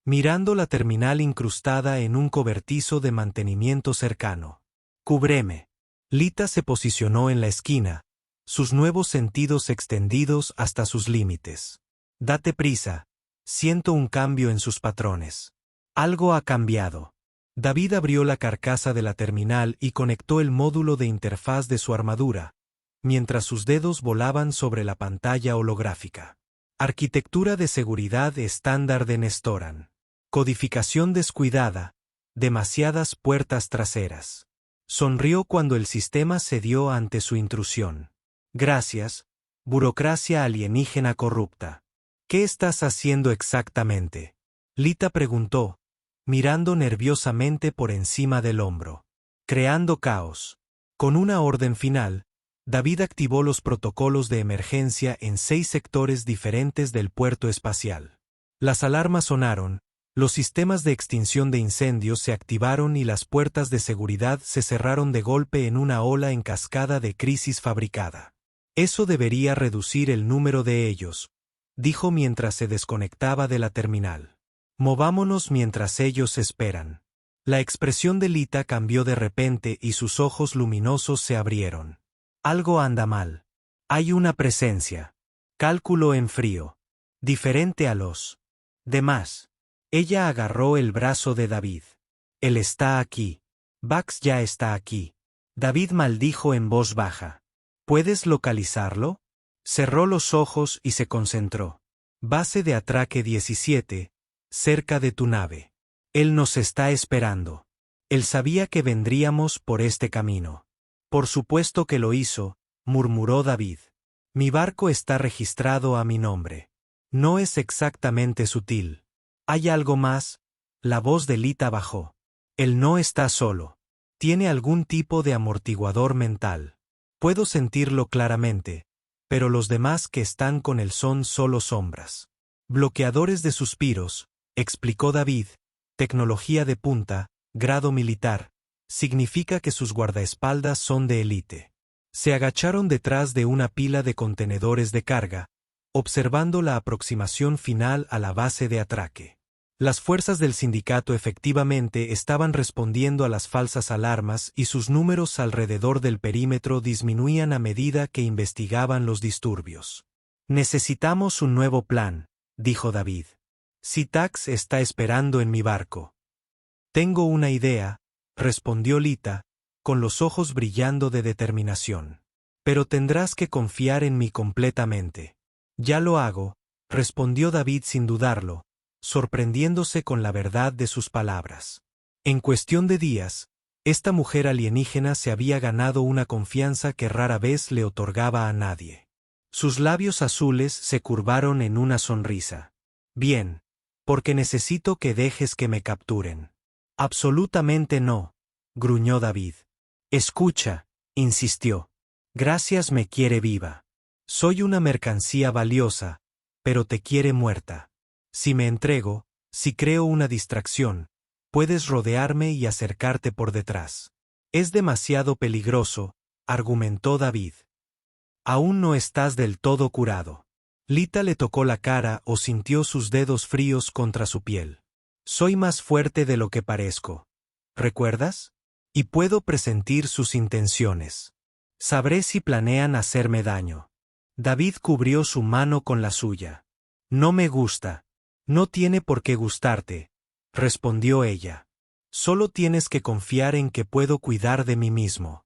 mirando la terminal incrustada en un cobertizo de mantenimiento cercano. Cúbreme. Lita se posicionó en la esquina, sus nuevos sentidos extendidos hasta sus límites. Date prisa, siento un cambio en sus patrones. Algo ha cambiado. David abrió la carcasa de la terminal y conectó el módulo de interfaz de su armadura, mientras sus dedos volaban sobre la pantalla holográfica. Arquitectura de seguridad estándar de Nestoran. Codificación descuidada, demasiadas puertas traseras. Sonrió cuando el sistema cedió ante su intrusión. Gracias, burocracia alienígena corrupta. ¿Qué estás haciendo exactamente? Lita preguntó, mirando nerviosamente por encima del hombro. Creando caos. Con una orden final, David activó los protocolos de emergencia en 6 sectores diferentes del puerto espacial. Las alarmas sonaron, los sistemas de extinción de incendios se activaron y las puertas de seguridad se cerraron de golpe en una ola en cascada de crisis fabricada. Eso debería reducir el número de ellos, dijo mientras se desconectaba de la terminal. Movámonos mientras ellos esperan. La expresión de Lita cambió de repente y sus ojos luminosos se abrieron. Algo anda mal. Hay una presencia. Cálculo en frío. Diferente a los demás. Ella agarró el brazo de David. Él está aquí. Bax ya está aquí. David maldijo en voz baja. ¿Puedes localizarlo? Cerró los ojos y se concentró. Base de atraque 17. Cerca de tu nave. Él nos está esperando. Él sabía que vendríamos por este camino. Por supuesto que lo hizo, murmuró David. Mi barco está registrado a mi nombre. No es exactamente sutil. ¿Hay algo más? La voz de Lita bajó. Él no está solo. Tiene algún tipo de amortiguador mental. Puedo sentirlo claramente, pero los demás que están con él son solo sombras. Bloqueadores de suspiros, explicó David, tecnología de punta, grado militar, significa que sus guardaespaldas son de élite. Se agacharon detrás de una pila de contenedores de carga, observando la aproximación final a la base de atraque. Las fuerzas del sindicato efectivamente estaban respondiendo a las falsas alarmas y sus números alrededor del perímetro disminuían a medida que investigaban los disturbios. Necesitamos un nuevo plan, dijo David. Citax está esperando en mi barco. Tengo una idea, respondió Lita, con los ojos brillando de determinación. Pero tendrás que confiar en mí completamente. Ya lo hago, respondió David sin dudarlo, sorprendiéndose con la verdad de sus palabras. En cuestión de días, esta mujer alienígena se había ganado una confianza que rara vez le otorgaba a nadie. Sus labios azules se curvaron en una sonrisa. Bien, porque necesito que dejes que me capturen. Absolutamente no, gruñó David. Escucha, insistió. Gracias me quiere viva. Soy una mercancía valiosa, pero te quiere muerta. Si me entrego, si creo una distracción, puedes rodearme y acercarte por detrás. Es demasiado peligroso, argumentó David. Aún no estás del todo curado. Lita le tocó la cara o sintió sus dedos fríos contra su piel. Soy más fuerte de lo que parezco. ¿Recuerdas? Y puedo presentir sus intenciones. Sabré si planean hacerme daño. David cubrió su mano con la suya. No me gusta. No tiene por qué gustarte, respondió ella. Solo tienes que confiar en que puedo cuidar de mí mismo.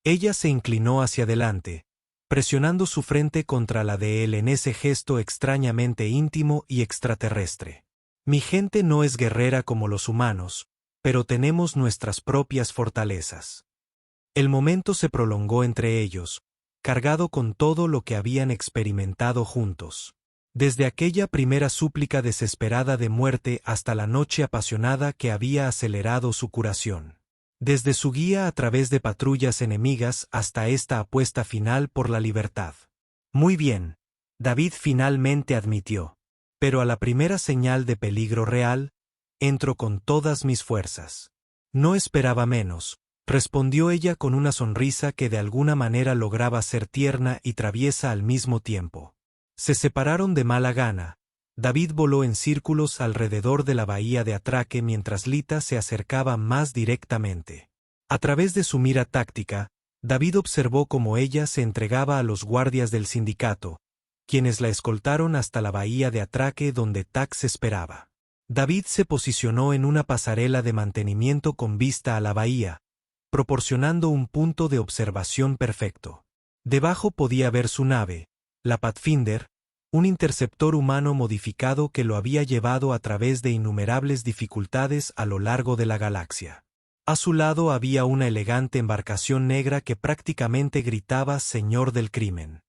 Ella se inclinó hacia adelante, presionando su frente contra la de él en ese gesto extrañamente íntimo y extraterrestre. Mi gente no es guerrera como los humanos, pero tenemos nuestras propias fortalezas. El momento se prolongó entre ellos, cargado con todo lo que habían experimentado juntos. Desde aquella primera súplica desesperada de muerte hasta la noche apasionada que había acelerado su curación. Desde su guía a través de patrullas enemigas hasta esta apuesta final por la libertad. Muy bien, David finalmente admitió. Pero a la primera señal de peligro real, entro con todas mis fuerzas. No esperaba menos, respondió ella con una sonrisa que de alguna manera lograba ser tierna y traviesa al mismo tiempo. Se separaron de mala gana. David voló en círculos alrededor de la bahía de Atraque mientras Lita se acercaba más directamente. A través de su mira táctica, David observó cómo ella se entregaba a los guardias del sindicato, quienes la escoltaron hasta la bahía de Atraque donde Tax esperaba. David se posicionó en una pasarela de mantenimiento con vista a la bahía, proporcionando un punto de observación perfecto. Debajo podía ver su nave, la Pathfinder, un interceptor humano modificado que lo había llevado a través de innumerables dificultades a lo largo de la galaxia. A su lado había una elegante embarcación negra que prácticamente gritaba Señor del Crimen.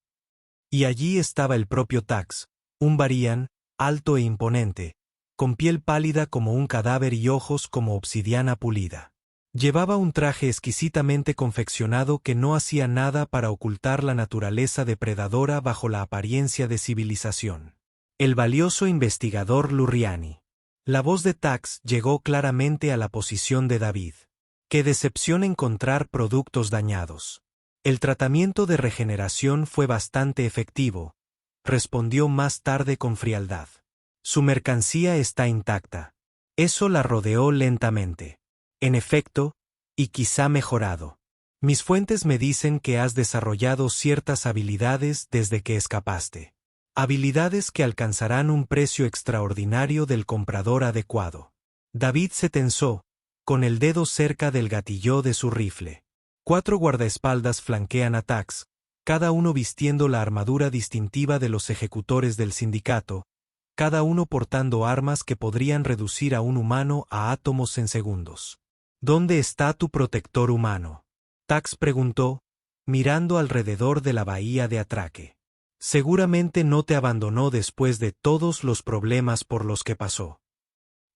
Y allí estaba el propio Tax, un Varian, alto e imponente, con piel pálida como un cadáver y ojos como obsidiana pulida. Llevaba un traje exquisitamente confeccionado que no hacía nada para ocultar la naturaleza depredadora bajo la apariencia de civilización. El valioso investigador Luriani. La voz de Tax llegó claramente a la posición de David. Qué decepción encontrar productos dañados. El tratamiento de regeneración fue bastante efectivo, respondió más tarde con frialdad. Su mercancía está intacta. Eso la rodeó lentamente. En efecto, y quizá mejorado. Mis fuentes me dicen que has desarrollado ciertas habilidades desde que escapaste. Habilidades que alcanzarán un precio extraordinario del comprador adecuado. David se tensó, con el dedo cerca del gatillo de su rifle. 4 guardaespaldas flanquean a Tax, cada uno vistiendo la armadura distintiva de los ejecutores del sindicato, cada uno portando armas que podrían reducir a un humano a átomos en segundos. ¿Dónde está tu protector humano?, Tax preguntó, mirando alrededor de la bahía de Atraque. Seguramente no te abandonó después de todos los problemas por los que pasó.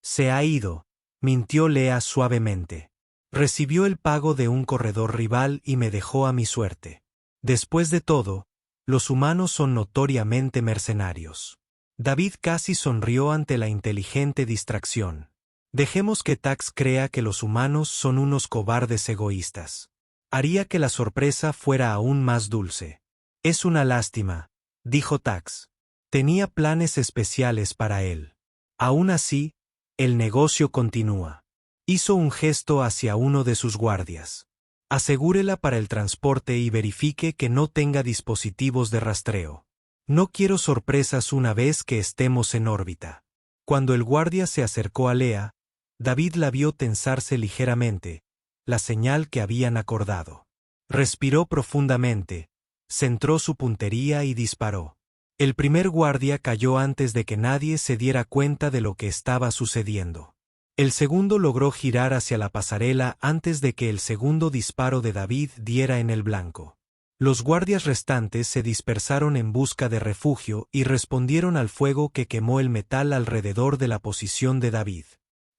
Se ha ido, mintió Lea suavemente. Recibió el pago de un corredor rival y me dejó a mi suerte. Después de todo, los humanos son notoriamente mercenarios. David casi sonrió ante la inteligente distracción. Dejemos que Tax crea que los humanos son unos cobardes egoístas. Haría que la sorpresa fuera aún más dulce. Es una lástima, dijo Tax. Tenía planes especiales para él. Aún así, el negocio continúa. Hizo un gesto hacia uno de sus guardias. Asegúrela para el transporte y verifique que no tenga dispositivos de rastreo. No quiero sorpresas una vez que estemos en órbita. Cuando el guardia se acercó a Lea, David la vio tensarse ligeramente, la señal que habían acordado. Respiró profundamente, centró su puntería y disparó. El primer guardia cayó antes de que nadie se diera cuenta de lo que estaba sucediendo. El segundo logró girar hacia la pasarela antes de que el segundo disparo de David diera en el blanco. Los guardias restantes se dispersaron en busca de refugio y respondieron al fuego que quemó el metal alrededor de la posición de David.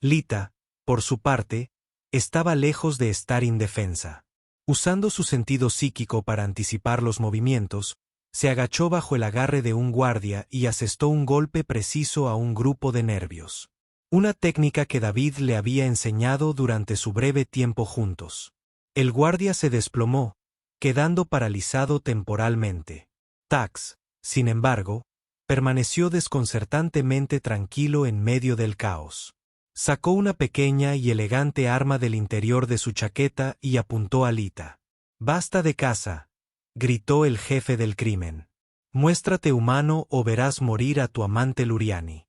Lita, por su parte, estaba lejos de estar indefensa. Usando su sentido psíquico para anticipar los movimientos, se agachó bajo el agarre de un guardia y asestó un golpe preciso a un grupo de nervios. Una técnica que David le había enseñado durante su breve tiempo juntos. El guardia se desplomó, quedando paralizado temporalmente. Tax, sin embargo, permaneció desconcertantemente tranquilo en medio del caos. Sacó una pequeña y elegante arma del interior de su chaqueta y apuntó a Lita. «Basta de caza», gritó el jefe del crimen. «Muéstrate humano o verás morir a tu amante Luriani».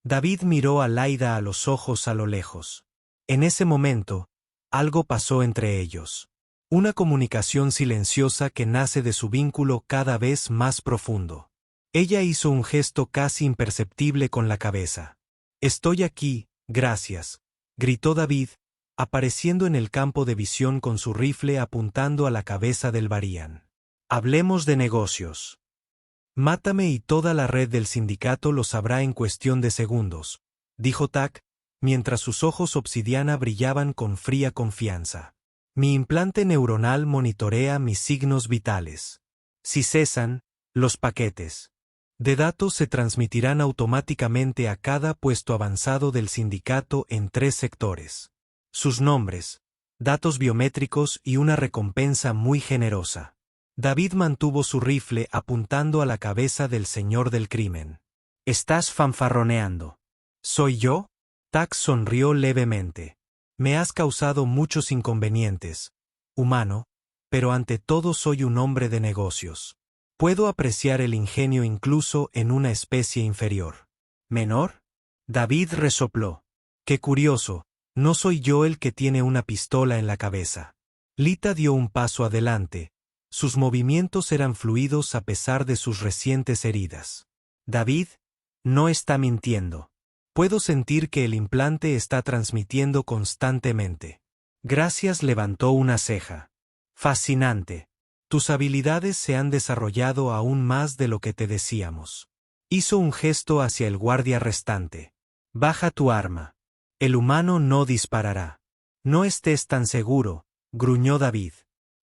David miró a Laida a los ojos a lo lejos. En ese momento, algo pasó entre ellos. Una comunicación silenciosa que nace de su vínculo cada vez más profundo. Ella hizo un gesto casi imperceptible con la cabeza. «Estoy aquí, gracias», gritó David, apareciendo en el campo de visión con su rifle apuntando a la cabeza del Varian. «Hablemos de negocios. Mátame y toda la red del sindicato lo sabrá en cuestión de segundos», dijo Tac, mientras sus ojos obsidiana brillaban con fría confianza. «Mi implante neuronal monitorea mis signos vitales. Si cesan, los paquetes. de datos se transmitirán automáticamente a cada puesto avanzado del sindicato en 3 sectores. Sus nombres, datos biométricos y una recompensa muy generosa. David mantuvo su rifle apuntando a la cabeza del señor del crimen. «Estás fanfarroneando». «¿Soy yo?» Tax sonrió levemente. «Me has causado muchos inconvenientes, humano, pero ante todo soy un hombre de negocios. Puedo apreciar el ingenio incluso en una especie inferior». «¿Menor?» David resopló. «Qué curioso, no soy yo el que tiene una pistola en la cabeza». Lita dio un paso adelante. Sus movimientos eran fluidos a pesar de sus recientes heridas. «David, no está mintiendo. Puedo sentir que el implante está transmitiendo constantemente». Gracias levantó una ceja. «Fascinante. Tus habilidades se han desarrollado aún más de lo que te decíamos». Hizo un gesto hacia el guardia restante. «Baja tu arma. El humano no disparará». «No estés tan seguro», gruñó David.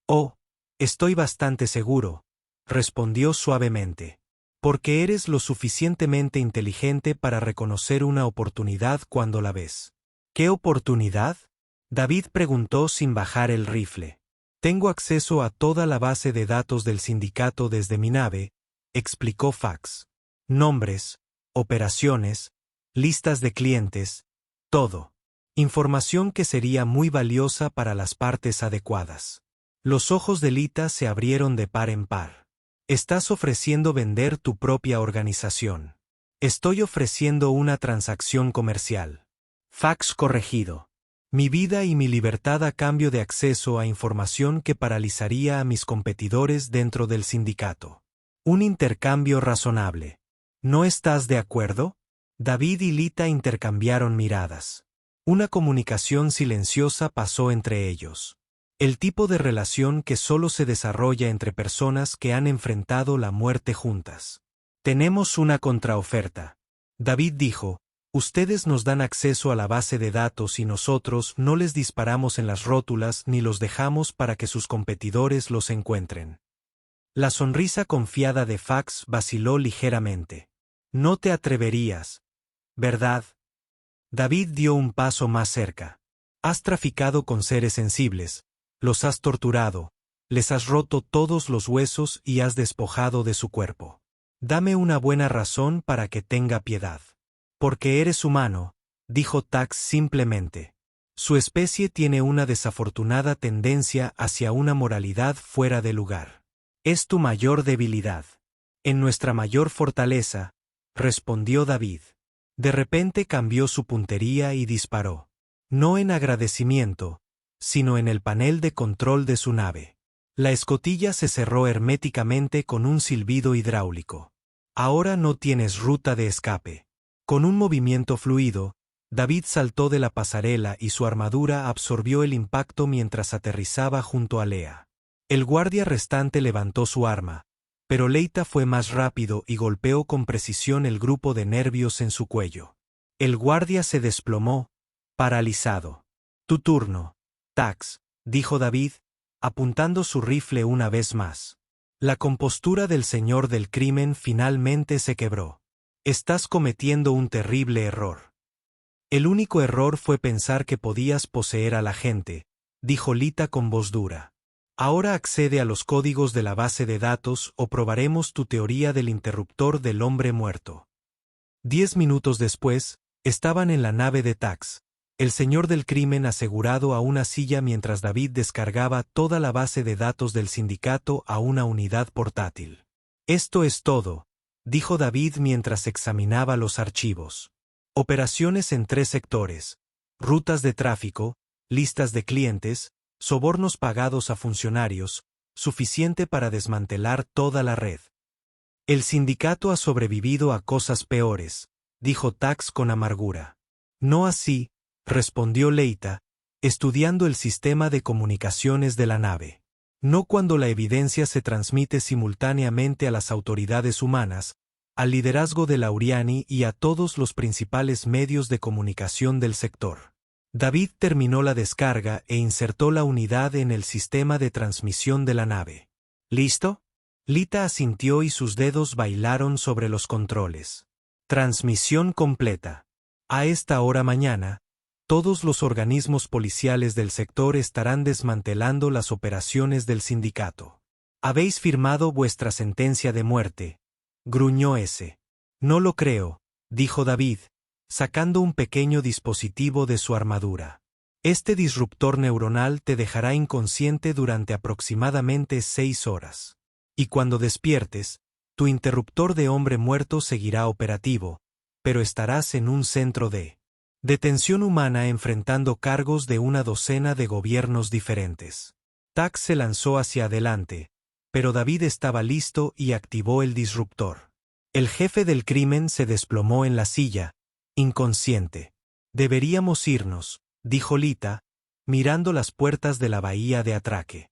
«Oh, estoy bastante seguro», respondió suavemente. «Porque eres lo suficientemente inteligente para reconocer una oportunidad cuando la ves». «¿Qué oportunidad?», David preguntó sin bajar el rifle. «Tengo acceso a toda la base de datos del sindicato desde mi nave», explicó Fax. «Nombres, operaciones, listas de clientes, todo. Información que sería muy valiosa para las partes adecuadas». Los ojos de Lita se abrieron de par en par. «Estás ofreciendo vender tu propia organización». «Estoy ofreciendo una transacción comercial». Fax corregido. «Mi vida y mi libertad a cambio de acceso a información que paralizaría a mis competidores dentro del sindicato. Un intercambio razonable. ¿No estás de acuerdo?» David y Lita intercambiaron miradas. Una comunicación silenciosa pasó entre ellos. El tipo de relación que solo se desarrolla entre personas que han enfrentado la muerte juntas. «Tenemos una contraoferta», David dijo. «Ustedes nos dan acceso a la base de datos y nosotros no les disparamos en las rótulas ni los dejamos para que sus competidores los encuentren». La sonrisa confiada de Fax vaciló ligeramente. «No te atreverías, ¿verdad?» David dio un paso más cerca. «Has traficado con seres sensibles, los has torturado, les has roto todos los huesos y has despojado de su cuerpo. Dame una buena razón para que tenga piedad». «Porque eres humano», dijo Tax simplemente. «Su especie tiene una desafortunada tendencia hacia una moralidad fuera de lugar. Es tu mayor debilidad». «En nuestra mayor fortaleza», respondió David. De repente cambió su puntería y disparó. No en agradecimiento, sino en el panel de control de su nave. La escotilla se cerró herméticamente con un silbido hidráulico. «Ahora no tienes ruta de escape». Con un movimiento fluido, David saltó de la pasarela y su armadura absorbió el impacto mientras aterrizaba junto a Lea. El guardia restante levantó su arma, pero Leita fue más rápido y golpeó con precisión el grupo de nervios en su cuello. El guardia se desplomó, paralizado. «Tu turno, Tax», dijo David, apuntando su rifle una vez más. La compostura del señor del crimen finalmente se quebró. «Estás cometiendo un terrible error». «El único error fue pensar que podías poseer a la gente», dijo Lita con voz dura. «Ahora accede a los códigos de la base de datos o probaremos tu teoría del interruptor del hombre muerto». 10 minutos después, estaban en la nave de Tax, el señor del crimen asegurado a una silla mientras David descargaba toda la base de datos del sindicato a una unidad portátil. «Esto es todo», dijo David mientras examinaba los archivos. «Operaciones en 3 sectores, rutas de tráfico, listas de clientes, sobornos pagados a funcionarios, suficiente para desmantelar toda la red». «El sindicato ha sobrevivido a cosas peores», dijo Tax con amargura. «No así», respondió Leita, estudiando el sistema de comunicaciones de la nave. «No cuando la evidencia se transmite simultáneamente a las autoridades humanas, al liderazgo de Lauriani y a todos los principales medios de comunicación del sector». David terminó la descarga e insertó la unidad en el sistema de transmisión de la nave. «¿Listo?». Lita asintió y sus dedos bailaron sobre los controles. Transmisión completa. A esta hora mañana, todos los organismos policiales del sector estarán desmantelando las operaciones del sindicato. Habéis firmado vuestra sentencia de muerte, gruñó ese. No lo creo, dijo David, sacando un pequeño dispositivo de su armadura. Este disruptor neuronal te dejará inconsciente durante aproximadamente 6 horas. Y cuando despiertes, tu interruptor de hombre muerto seguirá operativo, pero estarás en un centro de detención humana enfrentando cargos de una docena de gobiernos diferentes. Tax se lanzó hacia adelante, pero David estaba listo y activó el disruptor. El jefe del crimen se desplomó en la silla, inconsciente. Deberíamos irnos, dijo Lita, mirando las puertas de la bahía de atraque.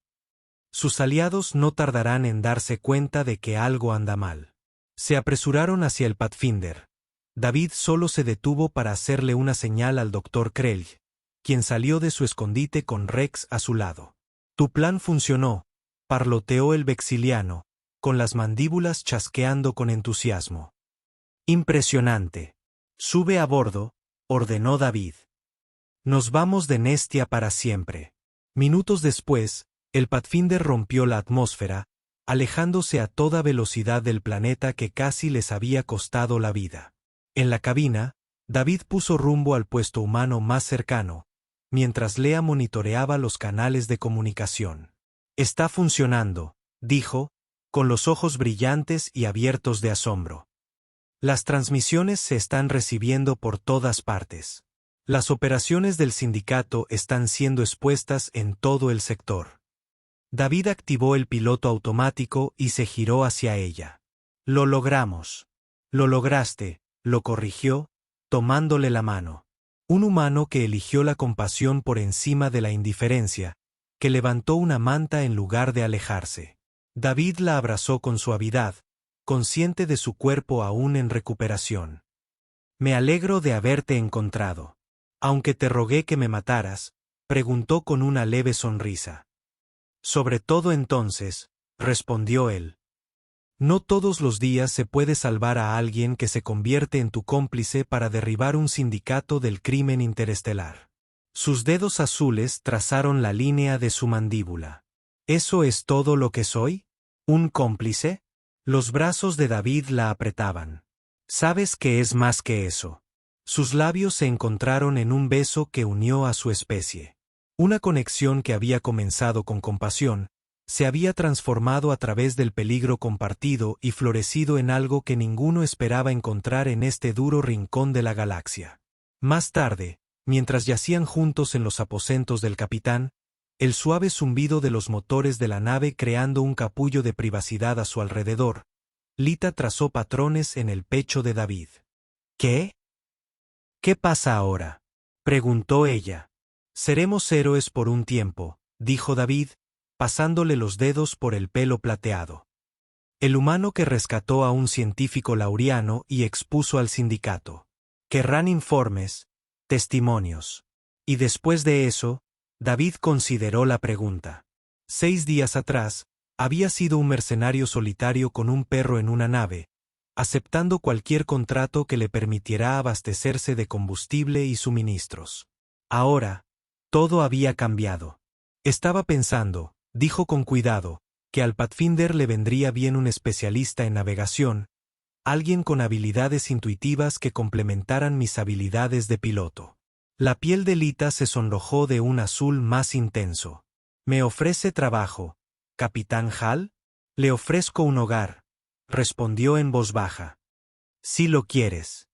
Sus aliados no tardarán en darse cuenta de que algo anda mal. Se apresuraron hacia el Pathfinder. David solo se detuvo para hacerle una señal al Dr. Krell, quien salió de su escondite con Rex a su lado. Tu plan funcionó, parloteó el vexiliano, con las mandíbulas chasqueando con entusiasmo. Impresionante. Sube a bordo, ordenó David. Nos vamos de Nestia para siempre. Minutos después, el Pathfinder rompió la atmósfera, alejándose a toda velocidad del planeta que casi les había costado la vida. En la cabina, David puso rumbo al puesto humano más cercano, mientras Lea monitoreaba los canales de comunicación. Está funcionando, dijo, con los ojos brillantes y abiertos de asombro. Las transmisiones se están recibiendo por todas partes. Las operaciones del sindicato están siendo expuestas en todo el sector. David activó el piloto automático y se giró hacia ella. Lo logramos. Lo lograste, lo corrigió, tomándole la mano. Un humano que eligió la compasión por encima de la indiferencia, que levantó una manta en lugar de alejarse. David la abrazó con suavidad, consciente de su cuerpo aún en recuperación. Me alegro de haberte encontrado. Aunque te rogué que me mataras, preguntó con una leve sonrisa. Sobre todo entonces, respondió él. No todos los días se puede salvar a alguien que se convierte en tu cómplice para derribar un sindicato del crimen interestelar. Sus dedos azules trazaron la línea de su mandíbula. ¿Eso es todo lo que soy? ¿Un cómplice? Los brazos de David la apretaban. Sabes que es más que eso. Sus labios se encontraron en un beso que unió a su especie. Una conexión que había comenzado con compasión, se había transformado a través del peligro compartido y florecido en algo que ninguno esperaba encontrar en este duro rincón de la galaxia. Más tarde, mientras yacían juntos en los aposentos del capitán, el suave zumbido de los motores de la nave creando un capullo de privacidad a su alrededor, Lita trazó patrones en el pecho de David. ¿Qué? ¿Qué pasa ahora?, preguntó ella. Seremos héroes por un tiempo, dijo David, pasándole los dedos por el pelo plateado. El humano que rescató a un científico lauriano y expuso al sindicato. Querrán informes, testimonios. Y después de eso, David consideró la pregunta. 6 días atrás, había sido un mercenario solitario con un perro en una nave, aceptando cualquier contrato que le permitiera abastecerse de combustible y suministros. Ahora, todo había cambiado. Estaba pensando, dijo con cuidado, que al Pathfinder le vendría bien un especialista en navegación, alguien con habilidades intuitivas que complementaran mis habilidades de piloto. La piel de Lita se sonrojó de un azul más intenso. ¿Me ofrece trabajo, Capitán Hall? Le ofrezco un hogar, respondió en voz baja. Si lo quieres.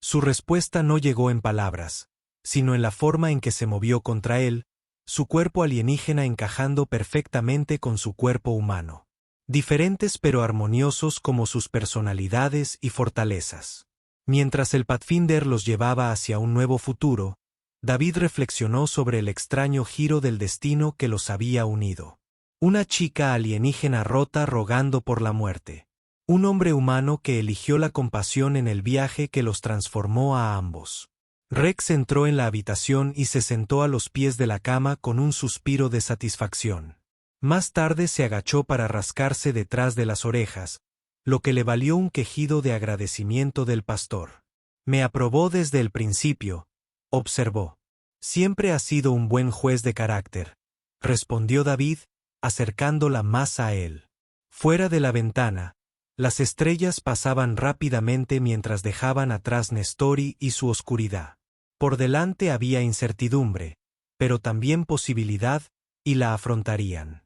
Su respuesta no llegó en palabras, sino en la forma en que se movió contra él, su cuerpo alienígena encajando perfectamente con su cuerpo humano. Diferentes pero armoniosos como sus personalidades y fortalezas. Mientras el Pathfinder los llevaba hacia un nuevo futuro, David reflexionó sobre el extraño giro del destino que los había unido. Una chica alienígena rota rogando por la muerte. Un hombre humano que eligió la compasión en el viaje que los transformó a ambos. Rex entró en la habitación y se sentó a los pies de la cama con un suspiro de satisfacción. Más tarde se agachó para rascarse detrás de las orejas, lo que le valió un quejido de agradecimiento del pastor. Me aprobó desde el principio, observó. Siempre has sido un buen juez de carácter, respondió David, acercándola más a él. Fuera de la ventana, las estrellas pasaban rápidamente mientras dejaban atrás Nestori y su oscuridad. Por delante había incertidumbre, pero también posibilidad, y la afrontarían.